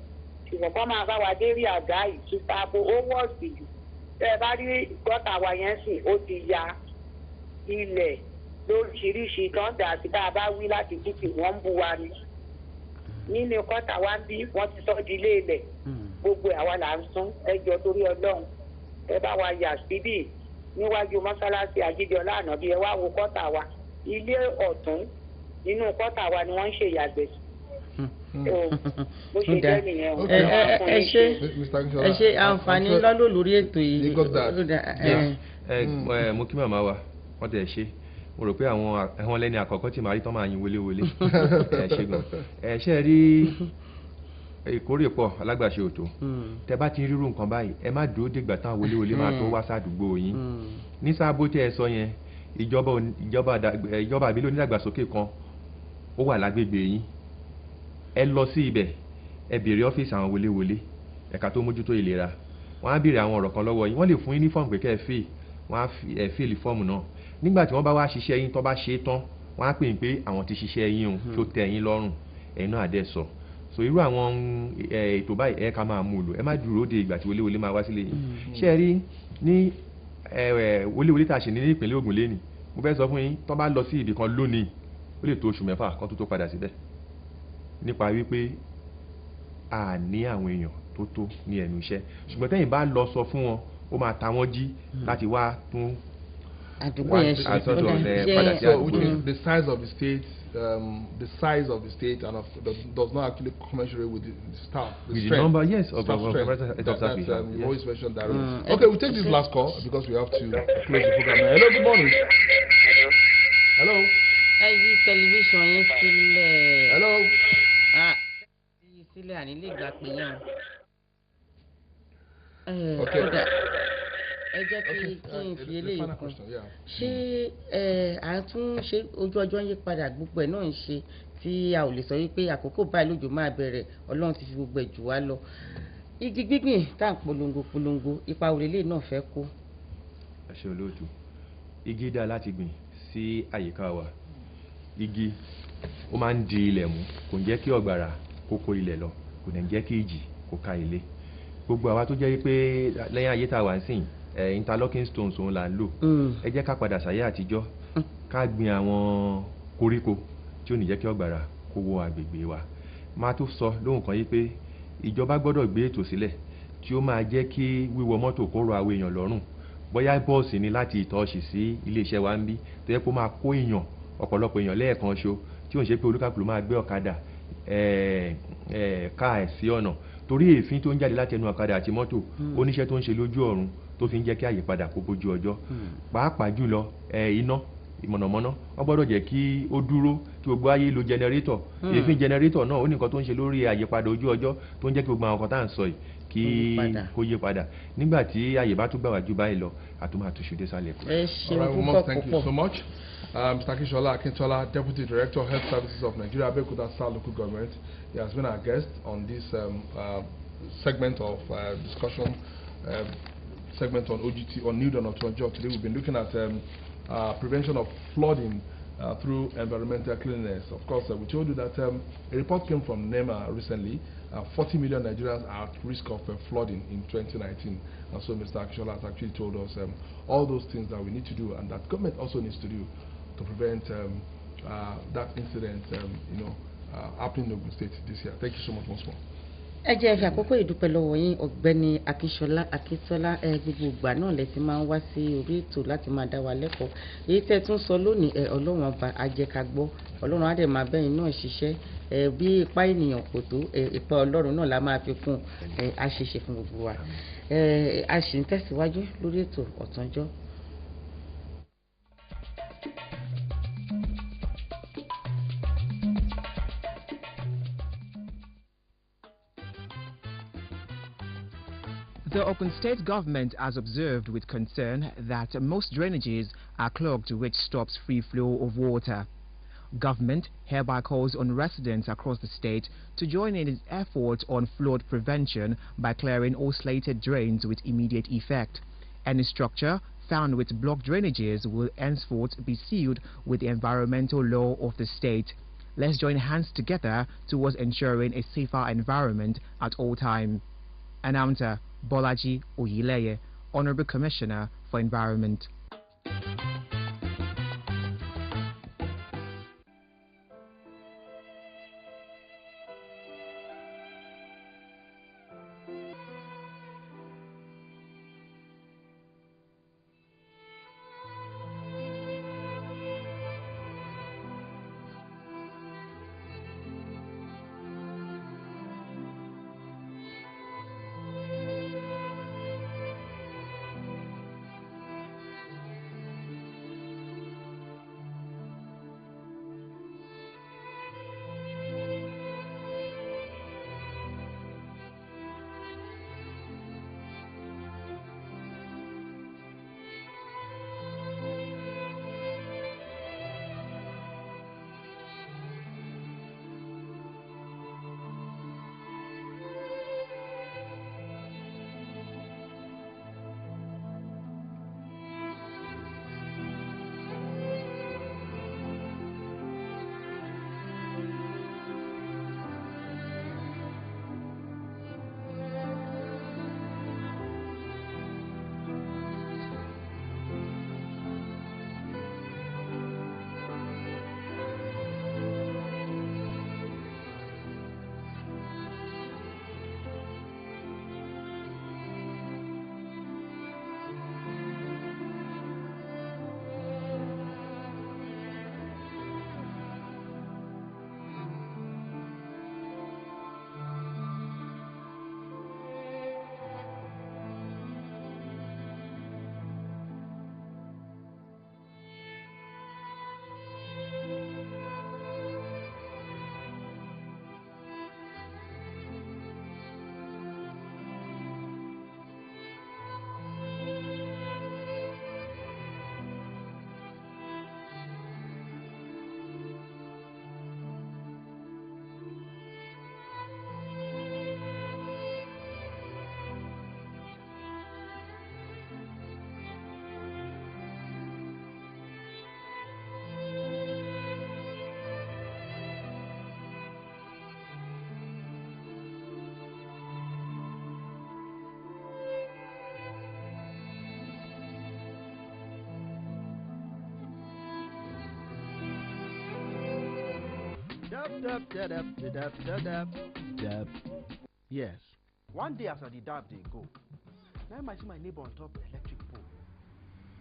Ṣùgbọ́n kọ́ máa bá wa dé rí àgá ìtúpapò ó wọ́ọ̀sì jù. Tẹ́ ẹ bá rí kọ́tà wa yẹn sìn ó ti ya ilẹ̀ lóríṣiríṣi kan dà sí tá a bá wí láti títì wọ́n ń bu wa ni. Nínú kọ́tà wa ń bí wọ́n ti sọ di ilé ilẹ̀. Gbogbo àwa là ń sún ẹjọ́ torí Ọlọ́run ẹ bá wa yà síbì níwájú mọ́sálásí Àjíjọ lánàá bí ẹ wá wo kọ́tà wa, ilé ọ̀tún nínú kọ́tà wa ni wọ́n ń ṣe ìyàgbẹ́ sí. Bó ṣe jẹ́ nìyẹn o. Ẹ ṣe àǹfààní lọ́lọ́ lórí ètò yìí. Mo kí màmá wa wọ́n tẹ̀ ṣe, mo rò pé àwọn lẹ́ni àkọ́kọ́ tí màá rí tán máa yin wọléwọlé. Ṣe gan. Ṣe rí ìkórè pọ̀ alágbàṣe òtò. Tẹ bá ti rírú nǹkan báyìí ẹ má dúró dìgbà táwọn wọléwọlé máa tó wá sádùúgbò yín. Ní sábó tí ẹ sọ yẹn ìjọba àbílẹ̀ onídàgbàsókè kan ó wà lágbègbè yín. Ẹ lọ sí ibẹ̀ ẹ béèrè ọ́fíìsì àwọn wọléwọlé ẹ̀ka tó mójútó ìlera, wọ́n á béèrè àwọn ọ̀rọ̀ kan lọ́wọ́ yín, wọ́n lè fún yín ní fọ́ọ̀mù pé kẹ́ ẹ fíì, wọ́n á fíìlì fọ́ọ̀mù náà. Nígbà tí wọ́n bá wá ṣiṣẹ́ yín tó bá ṣe é tán wọ́n á pè yín pé àwọn ti ṣiṣẹ́ yín o tó tẹ́ yín lọ́rùn ẹ̀yin náà àdẹ́ sọ. So irú àwọn ètò báyìí ẹ ká máa mú lò, ẹ má dúró de ìgbà tí wọléwọlé máa wá sílé yín. Ṣé ẹ rí ní wọléwọlé tá a ṣe ní ìpínlẹ̀ Ògùn lẹ́nìí, mo fẹ́ sọ fún yín tó bá lọ sí ibì kan lónìí ó lè tó oṣù 6 kan tó padà síbẹ̀, nípa wípé a ní àwọn èèyàn tó ní ẹnu iṣẹ́. Ṣùgbọ́n tẹ́yìn bá lọ sọ fún wọn ó máa ta wọ́n jí láti wá tún àdúgbò yẹn ṣe padà sí àdúgbò. Which means the size of the state and does not actually commensurate with the staff. With the number, yes, of staff we have. You always mentioned that. Okay, we'll take this last call because we have to close the program. Hello, good morning. Hello. Ẹ yí tẹlifíṣàn yín sílẹ̀. Hello. Yí sílẹ̀ àní lè gbà pé yẹn. Okay. Ẹ jẹ́ kí n fi eléyìí kún. Ṣé à ń tún ṣe ojú ọjọ́ ń yí padà gbogbo ẹ̀ náà ń ṣe tí a ò lè sọ wípé àkókò báyìí lójò máa bẹ̀rẹ̀, Ọlọ́run ti fi gbogbo ẹ̀ jù wá lọ. Igi gbígbìn tá à ń polongo ipa òrèlè náà fẹ́ kó. Ẹ ṣé olóòtú. Igi dá láti gbìn sí àyíká wa. Igi ó máa ń di ilẹ̀ mú, kò ń jẹ́ kí ọ̀gbàrà kó kó ilẹ̀ lọ, kò ní jẹ́ kí ìjì kó ká ilé. Gbogbo àwa tó jẹ́ pé lẹ́yìn ayé tá a wà ń sìn interlocking stones òun là ń lò. Ẹ jẹ́ ká padà sáyé àtijọ́ ká gbin àwọn koríko tí ò ní jẹ́ kí ọ̀gbàrà kó wọ agbègbè wa. Máa tó sọ lóhùn kan yìí pé ìjọba gbọ́dọ̀ gbé ètò sílẹ̀ tí ó máa jẹ́ kí wíwọ mọ́tò kó rọ àwọn èèyàn lọ́rùn. Bóyá bọ́ọ̀sì ni láti Ìtọ́ṣì sí iléeṣẹ́ wa ń bí tó yẹ kó máa kó èèyàn ọ̀pọ̀lọpọ̀ èèyàn lẹ́ẹ̀kan ṣo tí ò ń ṣe pé olúkàkùlù máa gbé ọ̀kadà káà sí ọ̀nà torí èéfín tó ń jáde láti ẹnu ọ̀kadà àti mọ́tò oníṣẹ́ tó ń ṣe lójú ọ̀run tó fi ń jẹ́ kí àyípadà kó bójú ọjọ́. Pàápàá jùlọ iná ìmọ̀nàmọ́ná wọ́n gbọ́dọ̀ jẹ́ kí ó dúró kí gbogbo ayé lo jẹnẹrétọ̀. Èéfín jẹnẹrétọ̀ náà ó ní nǹkan tó ń ṣe lórí àyípadà ojú ọjọ́ tó ń jẹ́ kí gbogbo àwọn kan tá à ń sọ yìí kí kó yí padà. Nígbà tí àyè bá tún gbà wá jù báyìí lọ àtúmọ̀ àtúnṣe dé sálẹ̀ kù. Thank you so much. Mr. Akínsọ́lá Akíntola, Deputy Director, Health Services of Nigeria, Abeokuta South Local Government. He has been our guest on this segment of discussion, segment on OGT, on Newdawn Otun. Today we've been looking at prevention of flooding through environmental cleanliness. Of course, we told you that a report came from NEMA recently. 40 million Nigerians are at risk of flooding in 2019. And so Mr. Akínsọ́lá has actually told us all those things that we need to do and that government also needs to do to prevent that incident happening in Ogun State this year. Thank you so much once more. Ẹ jẹ́ fi àkókò ìdúpẹ́ lọ́wọ́ yín Ọ̀gbẹ́ni Akínsọ́lá Akíntọ́lá. Gbogbo ìgbà náà lẹ ti máa ń wá sí orí ètò láti máa dá wa lẹ́kọ̀ọ́. Èyí tẹ́ tún sọ lónìí Ọlọ́run ọba ajẹ́kagbọ́, Ọlọ́run á dẹ̀ máa bẹ́yìn náà ṣiṣẹ́. Bí ipá ènìyàn kò tó ipá Ọlọ́run náà la máa fi kún àṣìṣe fún gbogbo wa. A sì ń tẹ̀síwájú lórí ètò Ọ̀túnjọ́. The Ogun State government has observed with concern that most drainages are clogged, which stops free flow of water. Government hereby calls on residents across the state to join in its efforts on flood prevention by clearing all slated drains with immediate effect. Any structure found with blocked drainages will henceforth be sealed with the environmental law of the state. Let's join hands together towards ensuring a safer environment at all times. Announcer Bolaji Oyileye, Honorable Commissioner for Environment. Dab. Yes. One day after the dab they go, now I see my neighbor on top electric pole.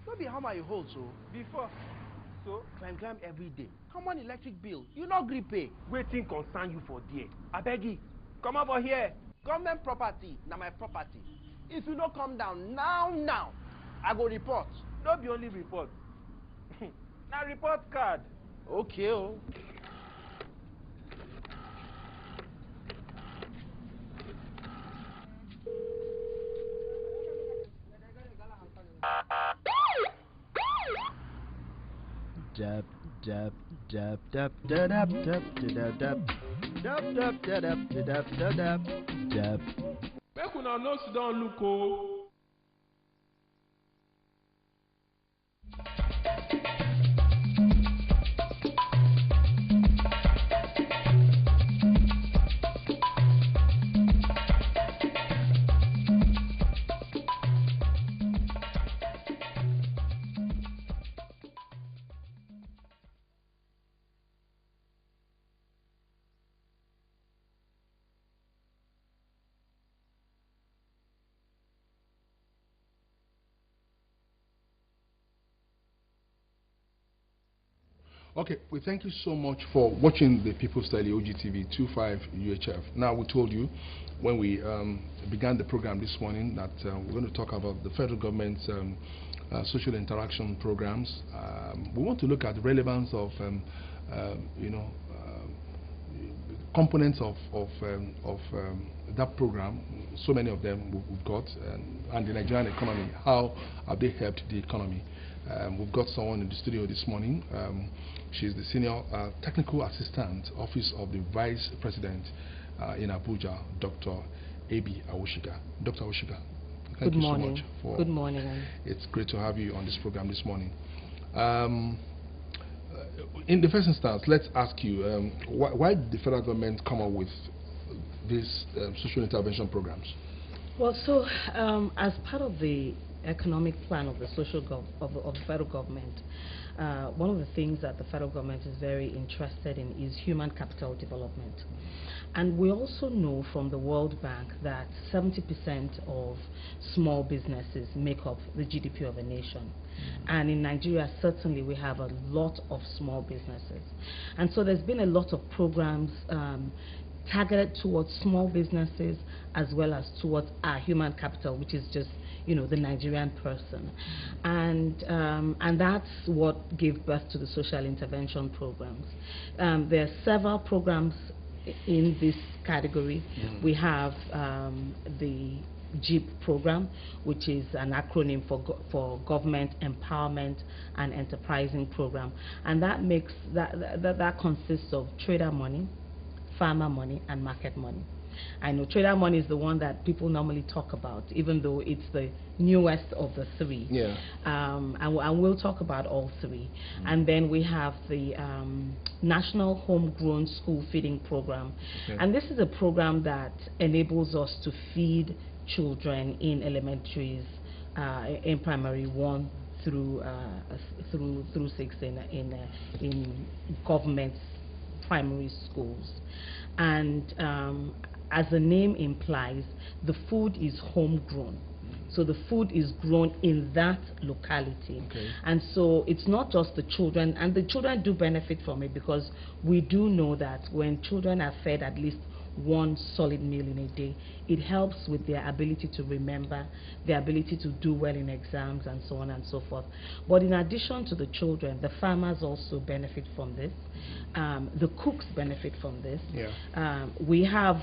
No be how my hold so before. So climb every day. Come on electric bill. You not gree pay. Waiting concern you for there. I beg you. Come over here. Government property. Now my property. If you don't come down now, I go report. No be only report. Now report card. Okay, oh. Dab, dab, dab, dab, dab, dab, dab, dab, dab, dab, dab, dab, dab, dab, dab. Make una no sit down look oh. Okay, we thank you so much for watching the People's Daily OGTV 25 UHF. Now, we told you when we began the program this morning that we're going to talk about the federal government's social interaction programs. We want to look at the relevance of, components of that program. So many of them we've got, and the Nigerian economy. How have they helped the economy? We've got someone in the studio this morning. She's the Senior Technical Assistant, Office of the Vice President in Abuja, Dr. A.B. Awosika. Dr. Awosika, thank you so much. Good morning. It's great to have you on this program this morning. In the first instance, let's ask you, why did the federal government come up with these social intervention programs? Well, so as part of the economic plan of the of the federal government, one of the things that the federal government is very interested in is human capital development. And we also know from the World Bank that 70% of small businesses make up the GDP of a nation. And in Nigeria, certainly we have a lot of small businesses. And so there's been a lot of programs targeted towards small businesses as well as towards our human capital, which is just the Nigerian person. And that's what gave birth to the social intervention programs. There are several programs in this category. We have the GEEP program, which is an acronym for Government Empowerment and Enterprising Program, and that consists of trader money, farmer money, and market money. I know trader money is the one that people normally talk about, even though it's the newest of the three. Yeah. And we'll talk about all three. And then we have the National Homegrown School Feeding Program. Okay. And this is a program that enables us to feed children in elementaries, in primary 1 through 6 in government primary schools. And as the name implies, the food is homegrown. So the food is grown in that locality. Okay. And so it's not just the children, and the children do benefit from it, because we do know that when children are fed at least one solid meal in a day, it helps with their ability to remember, their ability to do well in exams, and so on and so forth. But in addition to the children, the farmers also benefit from this. The cooks benefit from this. Yeah. We have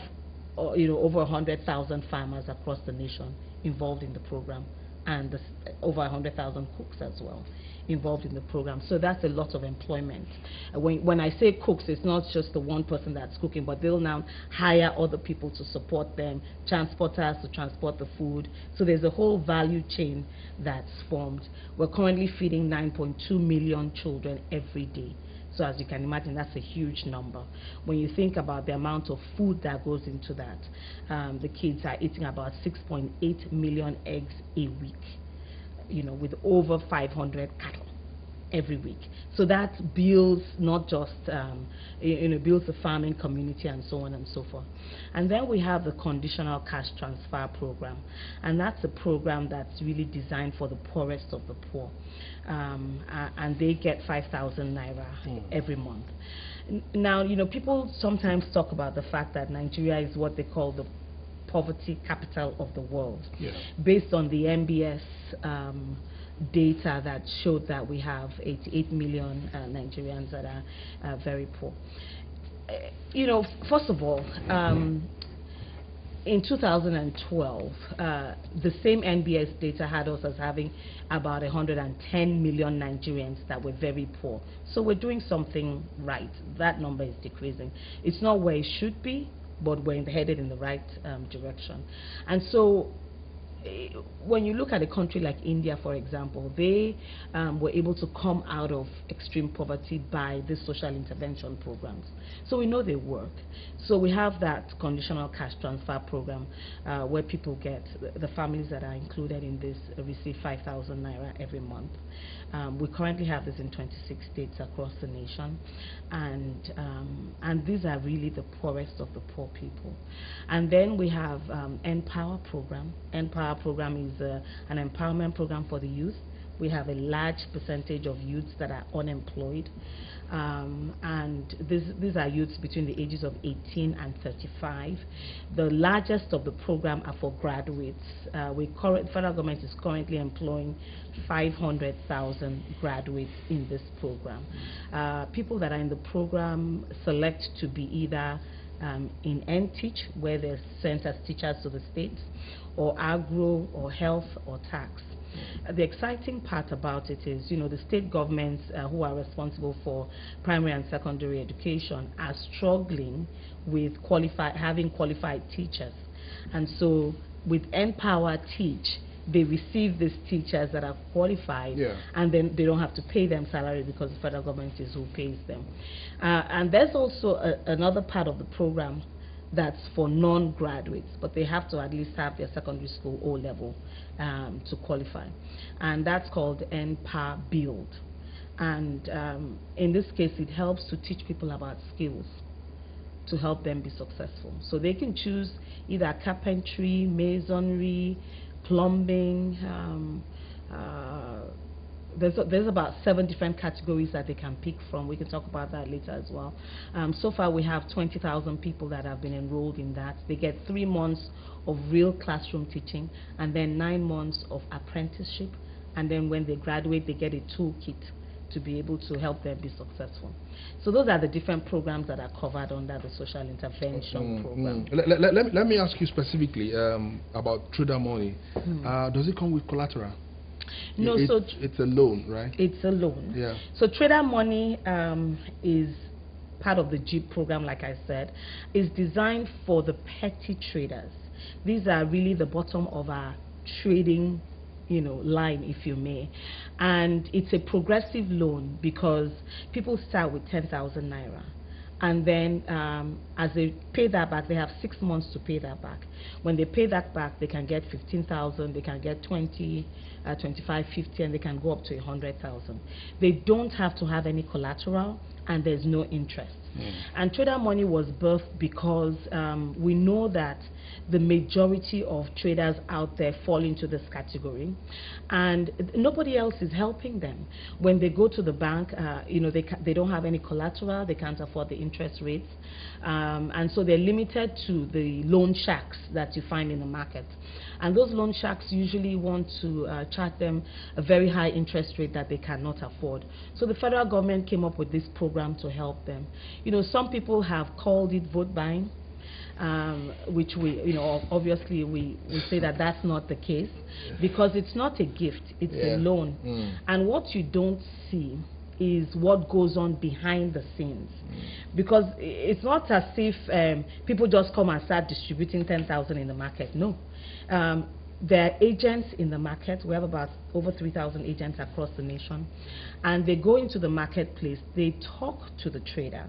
over 100,000 farmers across the nation involved in the program, and over 100,000 cooks as well involved in the program. So that's a lot of employment. When I say cooks, it's not just the one person that's cooking, but they'll now hire other people to support them, transporters to transport the food. So there's a whole value chain that's formed. We're currently feeding 9.2 million children every day. So as you can imagine, that's a huge number. When you think about the amount of food that goes into that, the kids are eating about 6.8 million eggs a week, with over 500 cattle. every week. So that builds not just, builds the farming community and so on and so forth. And then we have the conditional cash transfer program. And that's a program that's really designed for the poorest of the poor. And they get 5,000 naira every month. Now, people sometimes talk about the fact that Nigeria is what they call the poverty capital of the world, based on the MBS data that showed that we have 88 million Nigerians that are very poor. First of all, in 2012, the same NBS data had us as having about 110 million Nigerians that were very poor. So we're doing something right. That number is decreasing. It's not where it should be, but we're headed in the right direction. And so when you look at a country like India, for example, they were able to come out of extreme poverty by the social intervention programs. So we know they work. So we have that conditional cash transfer program where people get, the families that are included in this receive 5,000 naira every month. We currently have this in 26 states across the nation. And these are really the poorest of the poor people. And then we have Empower program. Empower program is an empowerment program for the youth. We have a large percentage of youths that are unemployed, and these are youths between the ages of 18 and 35. The largest of the program are for graduates. Federal government is currently employing 500,000 graduates in this program. People that are in the program select to be either in NTeach, where they're sent as teachers to the states, or agro, or health, or tax. The exciting part about it is, the state governments who are responsible for primary and secondary education are struggling with having qualified teachers. And so with Empower Teach, they receive these teachers that are qualified, and then they don't have to pay them salary because the federal government is who pays them. And there's also another part of the program that's for non-graduates, but they have to at least have their secondary school O-level to qualify. And that's called Empower Build. And in this case, it helps to teach people about skills to help them be successful. So they can choose either carpentry, masonry, plumbing. There's about 7 different categories that they can pick from. We can talk about that later as well. So far we have 20,000 people that have been enrolled in that. They get 3 months of real classroom teaching, and then 9 months of apprenticeship, and then when they graduate they get a toolkit to be able to help them be successful. So those are the different programs that are covered under the social intervention program. Let me ask you specifically about trader money. Does it come with collateral? No, it's a loan, right? It's a loan. Yeah. So trader money is part of the JIP program, like I said, is designed for the petty traders. These are really the bottom of our trading, line, if you may. And it's a progressive loan because people start with 10,000 naira. And then as they pay that back, they have 6 months to pay that back. When they pay that back, they can get 15,000, they can get 20, 25, 50, and they can go up to 100,000. They don't have to have any collateral, and there's no interest. And trader money was birthed because we know that the majority of traders out there fall into this category, and nobody else is helping them. When they go to the bank, they don't have any collateral, they can't afford the interest rates, and so they're limited to the loan sharks that you find in the market. And those loan sharks usually want to charge them a very high interest rate that they cannot afford. So the federal government came up with this program to help them. Some people have called it vote buying, which we, obviously we say that that's not the case, because it's not a gift, it's a loan. And what you don't see is what goes on behind the scenes, because it's not as if people just come and start distributing 10,000 in the market. No. There are agents in the market. We have about over 3,000 agents across the nation, and they go into the marketplace, they talk to the trader,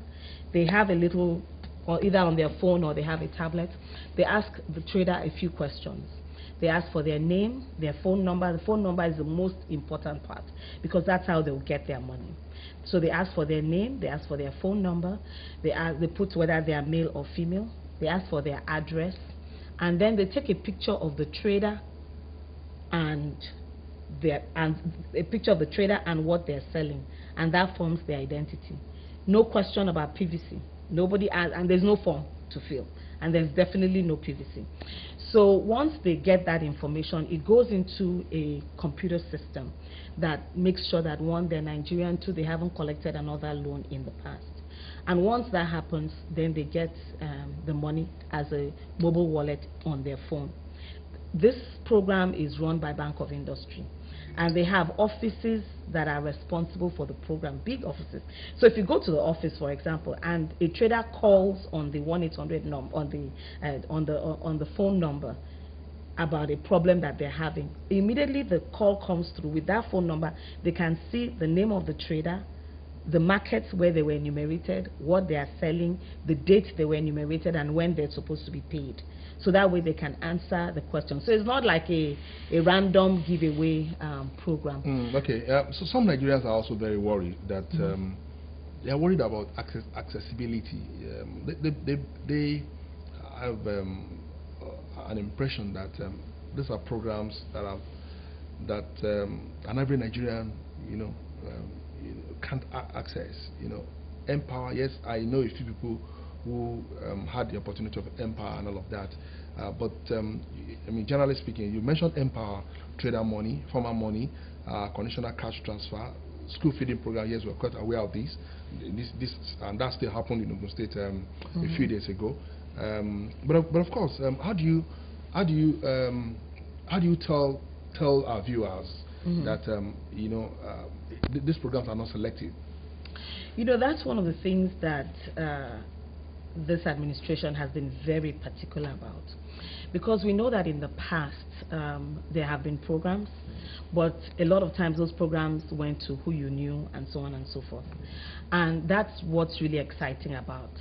they have a little, or either on their phone or they have a tablet, they ask the trader a few questions. They ask for their name, their phone number. The phone number is the most important part because that's how they will get their money. So they ask for their name, they ask for their phone number, they put whether they are male or female, they ask for their address, and then they take a picture of the trader and a picture of the trader and what they're selling, and that forms their identity. No question about PVC. Nobody asks, and there's no form to fill, and there's definitely no PVC. So once they get that information, it goes into a computer system that makes sure that one, they're Nigerian, two, they haven't collected another loan in the past. And once that happens, then they get the money as a mobile wallet on their phone. This program is run by Bank of Industry, and they have offices that are responsible for the program, big offices. So if you go to the office, for example, and a trader calls on the 1-800 number on the phone number about a problem that they're having, immediately the call comes through. With that phone number, they can see the name of the trader, the markets where they were enumerated, what they are selling, the date they were enumerated, and when they're supposed to be paid. So that way they can answer the question. So it's not like a random giveaway program. Okay, so some Nigerians are also very worried that they are worried about accessibility. They have an impression that these are programs that an every Nigerian, can't access. Empower. Yes, I know a few people who had the opportunity of Empower and all of that. But I mean, generally speaking, you mentioned Empower, trader money, farmer money, conditional cash transfer, school feeding program. Yes, we're quite aware of this. And that still happened in Ogun State a few days ago. But of course, how do you tell our viewers that these programs are not selective? That's one of the things that this administration has been very particular about, because we know that in the past there have been programs, but a lot of times those programs went to who you knew and so on and so forth. And that's what's really exciting about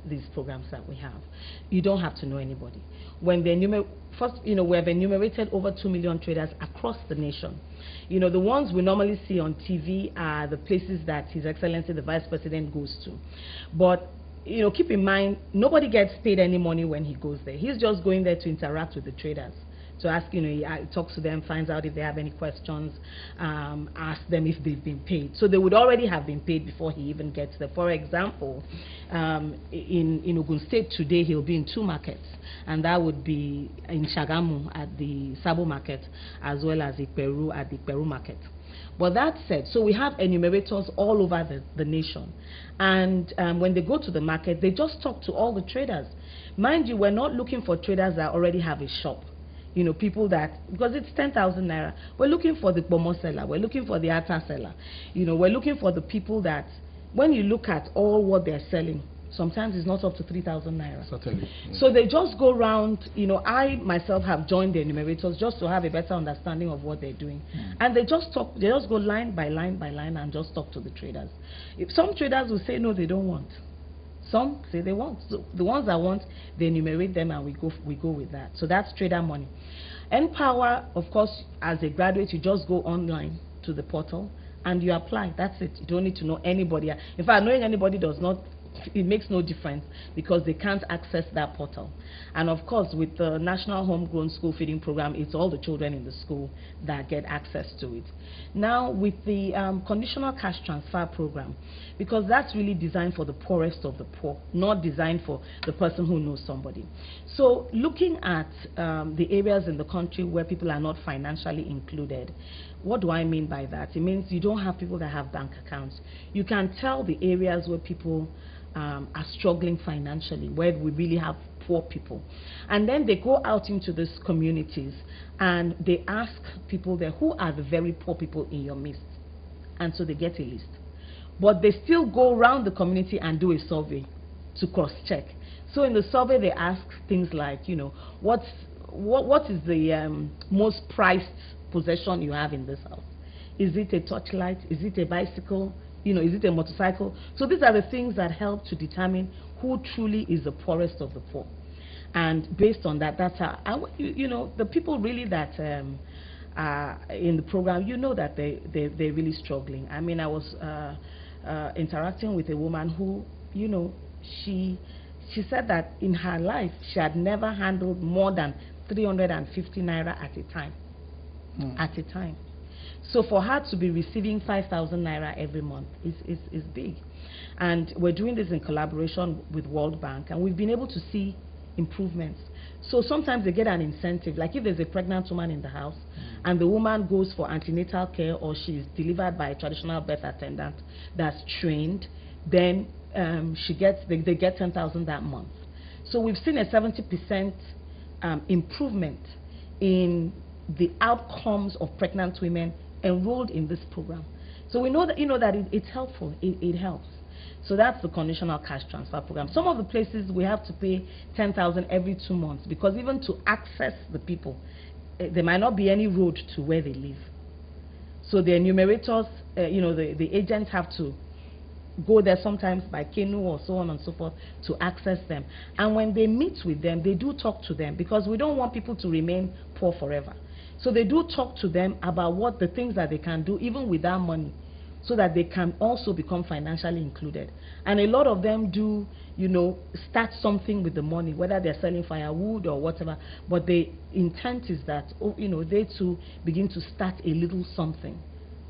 these programs that we have. You don't have to know anybody. When they we have enumerated over 2 million traders across the nation. The ones we normally see on TV are the places that His Excellency the Vice President goes to. But keep in mind, nobody gets paid any money when he goes there. He's just going there to interact with the traders, to ask, he talks to them, finds out if they have any questions, ask them if they've been paid. So they would already have been paid before he even gets there. For example, in Ogun State today, he'll be in 2 markets, and that would be in Shagamu at the Sabo market, as well as Iperu at the Iperu market. But that said, so we have enumerators all over the nation. And when they go to the market, they just talk to all the traders. Mind you, we're not looking for traders that already have a shop. People that, because it's 10,000 naira, we're looking for the Bomo seller, we're looking for the Ata seller. We're looking for the people that, when you look at all what they're selling, sometimes it's not up to 3,000 naira. Certainly. So they just go around, I myself have joined the enumerators just to have a better understanding of what they're doing. And they just talk, they just go line by line by line and just talk to the traders. If some traders will say no, they don't want. Some say they want. So the ones that want, they enumerate them and we go with that. So that's trader money. Empower, of course, as a graduate, you just go online to the portal and you apply. That's it. You don't need to know anybody. In fact, knowing anybody does not, it makes no difference because they can't access that portal. And of course, with the National Homegrown School Feeding Program, it's all the children in the school that get access to it. Now, with the conditional cash transfer program, because that's really designed for the poorest of the poor, not designed for the person who knows somebody. So looking at the areas in the country where people are not financially included, what do I mean by that? It means you don't have people that have bank accounts. You can tell the areas where people are struggling financially, where we really have poor people. And then they go out into these communities and they ask people there, who are the very poor people in your midst? And so they get a list. But they still go around the community and do a survey to cross-check. So in the survey they ask things like, what is the most prized possession you have in this house? Is it a torchlight? Is it a bicycle? Is it a motorcycle? So these are the things that help to determine who truly is the poorest of the poor. And based on that, that's how, you know, the people really that are in the program, you know that they're really struggling. I mean, I was interacting with a woman who, you know, she said that in her life, she had never handled more than 350 naira at a time. At a time. So for her to be receiving 5,000 naira every month is big. And we're doing this in collaboration with World Bank, and we've been able to see improvements. So sometimes they get an incentive, like if there's a pregnant woman in the house and the woman goes for antenatal care, or she's delivered by a traditional birth attendant that's trained, then they get 10,000 that month. So we've seen a 70% improvement in the outcomes of pregnant women enrolled in this program. So we know that, you know, that it's helpful, it helps. So that's the conditional cash transfer program. Some of the places we have to pay 10,000 every 2 months, because even to access the people, there might not be any road to where they live. So the enumerators, you know, the agents have to go there sometimes by canoe or so on and so forth to access them. And when they meet with them, they do talk to them, because we don't want people to remain poor forever. So they do talk to them about what the things that they can do even without money, so that they can also become financially included. And a lot of them do, you know, start something with the money, whether they're selling firewood or whatever, but the intent is that, you know, they too begin to start a little something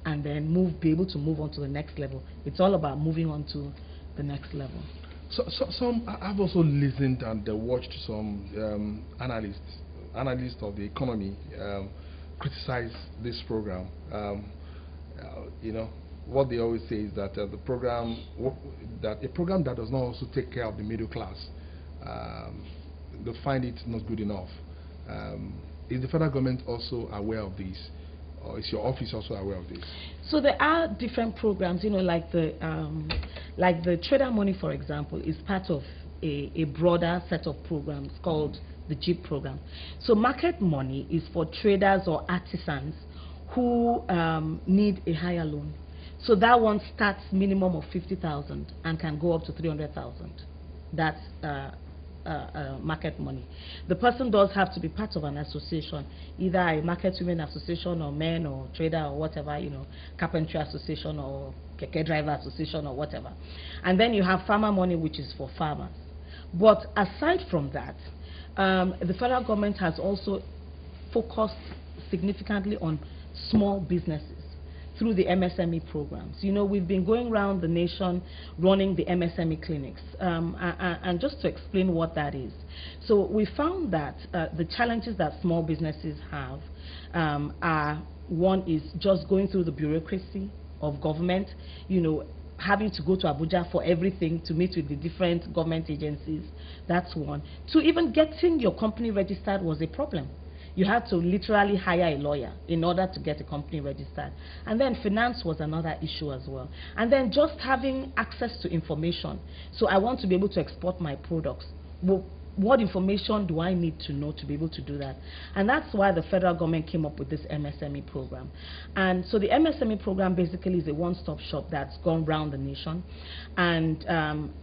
and then be able to move on to the next level. It's all about moving on to the next level. So I've also listened and watched some analysts of the economy criticize this program. You know, what they always say is that a program that does not also take care of the middle class, they find it not good enough. Is the federal government also aware of this, or is your office also aware of this? So there are different programs, you know, like the trader money, for example, is part of a broader set of programs called the JIP program. So market money is for traders or artisans who need a higher loan. So that one starts minimum of 50,000 and can go up to 300,000. That's market money. The person does have to be part of an association, either a market women association or men or trader or whatever, you know, carpentry association or keke driver association or whatever. And then you have farmer money, which is for farmers. But aside from that, the federal government has also focused significantly on small businesses through the MSME programs. You know, we've been going around the nation running the MSME clinics. And just to explain what that is. So we found that the challenges that small businesses have are, one is just going through the bureaucracy of government, you know, having to go to Abuja for everything, to meet with the different government agencies. That's one. Two, even getting your company registered was a problem. You had to literally hire a lawyer in order to get a company registered. And then finance was another issue as well. And then just having access to information. So I want to be able to export my products. Well, what information do I need to know to be able to do that? And that's why the federal government came up with this MSME program. And so the MSME program basically is a one-stop shop that's gone around the nation. And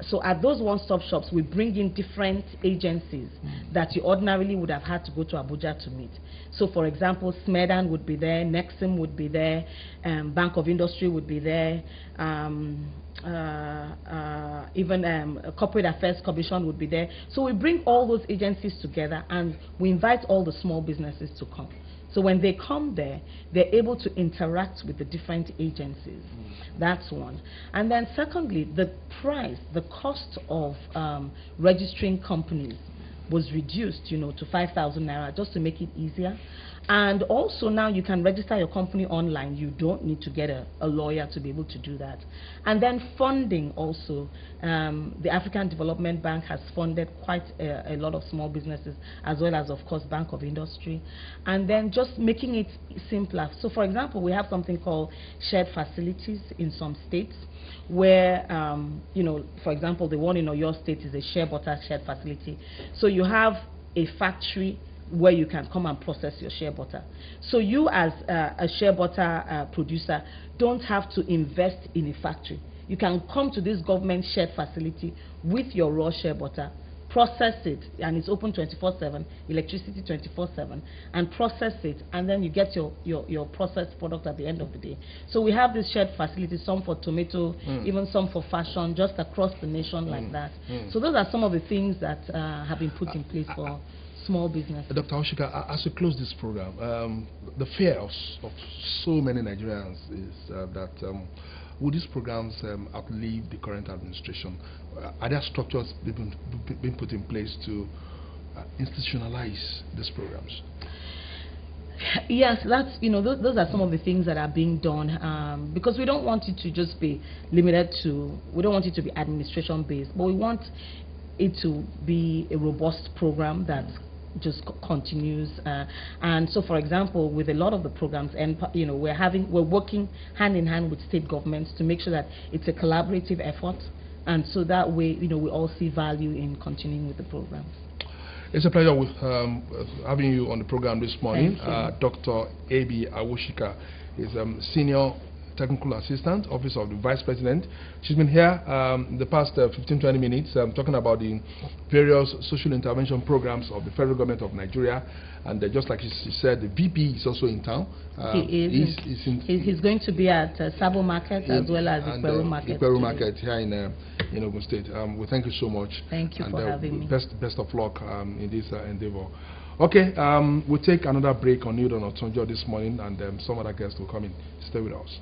so at those one-stop shops, we bring in different agencies that you ordinarily would have had to go to Abuja to meet. So for example, SMEDAN would be there, Nexim would be there, Bank of Industry would be there, even Corporate Affairs Commission would be there. So we bring all those agencies together and we invite all the small businesses to come. So when they come there, they're able to interact with the different agencies. That's one. And then secondly, the price, the cost of registering companies was reduced, you know, to 5,000 naira just to make it easier. And also now you can register your company online. You don't need to get a lawyer to be able to do that. And then funding also. The African Development Bank has funded quite a lot of small businesses, as well as, of course, Bank of Industry. And then just making it simpler. So, for example, we have something called shared facilities in some states, where, you know, for example, the one in Oyo State is a share butter shared facility. So you have a factory where you can come and process your shea butter. So you as a shea butter producer don't have to invest in a factory. You can come to this government shared facility with your raw shea butter, process it, and it's open 24/7, electricity 24/7, and process it, and then you get your processed product at the end of the day. So we have this shared facilities, some for tomato, even some for fashion, just across the nation like that. So those are some of the things that have been put in place for small business. Dr. Oshika, as we close this program, the fear of so many Nigerians is that will these programs outlive the current administration? Are there structures being put in place to institutionalize these programs? Yes, that's, those are some of the things that are being done, because we don't want it to just be limited to, we don't want it to be administration based, but we want it to be a robust program that just continues, and so, for example, with a lot of the programs, and we're working hand in hand with state governments to make sure that it's a collaborative effort, and so that way, we all see value in continuing with the programs. It's a pleasure with having you on the program this morning. Dr. A.B. Awoshika is Senior Technical Assistant, Office of the Vice President. She's been here in the past 15-20 minutes talking about the various social intervention programs of the federal government of Nigeria. And just like she said, the VP is also in town. He is. He's going to be at Sabo Market as well as the Peru Market. The Peru Market here in Ogun State. We thank you so much. Thank you for having me. Best of luck in this endeavor. Okay, we'll take another break on Newdawn Otunjo this morning, and some other guests will come in. Stay with us.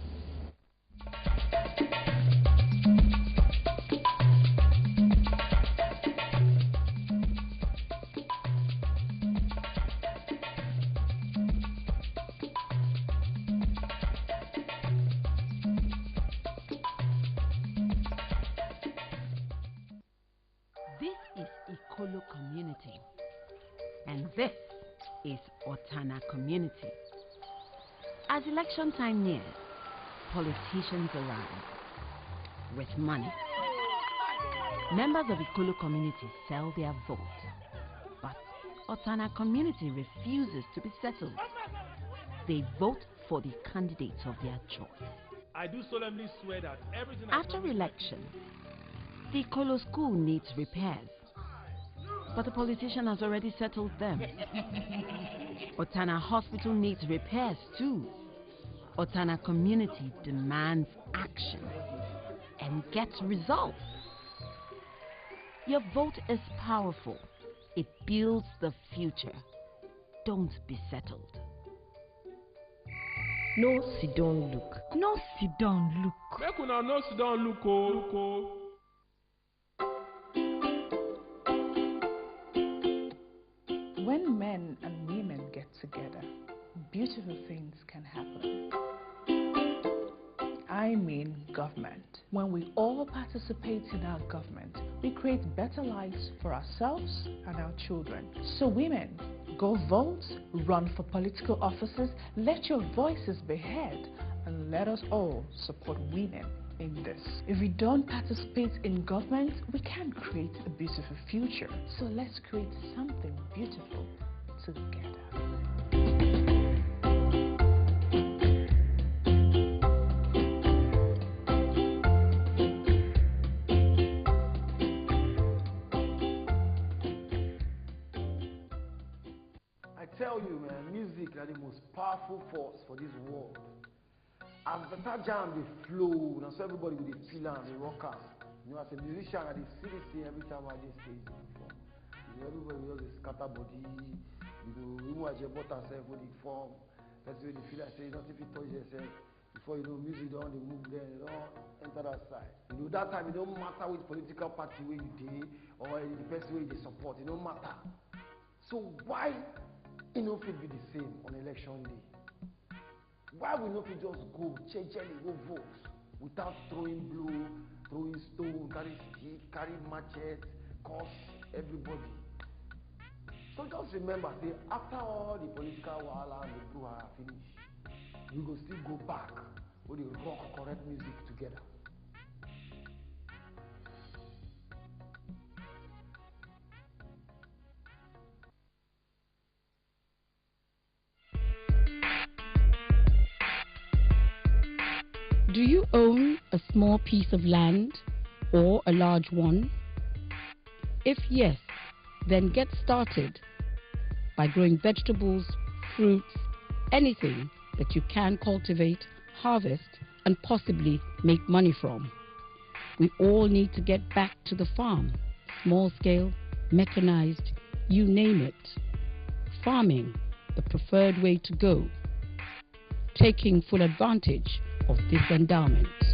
This is Ikolo community, and this is Otana community. As election time nears, politicians arrive with money. Members of Ikolo community sell their vote, but Otana community refuses to be settled. They vote for the candidates of their choice. I do solemnly swear that everything after election, the Ikolo school needs repairs, but the politician has already settled them. Otana hospital needs repairs too. Otana community demands action and gets results. Your vote is powerful. It builds the future. Don't be settled. No sit-down look. No sit-down look. Make una no sit-down look, oh. When men and women get together, beautiful things can happen. I mean government. When we all participate in our government, we create better lives for ourselves and our children. So women, go vote, run for political offices, let your voices be heard, and let us all support women in this. If we don't participate in government, we can't create a beautiful future. So let's create something beautiful together. Tell you, man, music is the most powerful force for this world. As better jam they flow, now so everybody with the feel and the rocker. As a musician, I see this thing every time I just stage perform. Everybody will just scatter body. We watch your butt yourself with the form. That's where they feel like say nothing if you touch yourself. Before music don't they move there, they don't enter that side. That time it don't matter which political party where you did or the person where you support, it don't matter. So why it no fit be the same on election day? Why we no fit just go check go vote without throwing blow, throwing stone, carry stick, carry machete, curse everybody? So just remember, say after all the political wahala and the brouhaha finish, we go still go back with the rock correct music together. Do you own a small piece of land or a large one? If yes, Then get started by growing vegetables, fruits, anything that you can cultivate, harvest, and possibly make money from. We all need to get back to the farm, small scale, mechanized, you name it. Farming, the preferred way to go, taking full advantage of this endowment.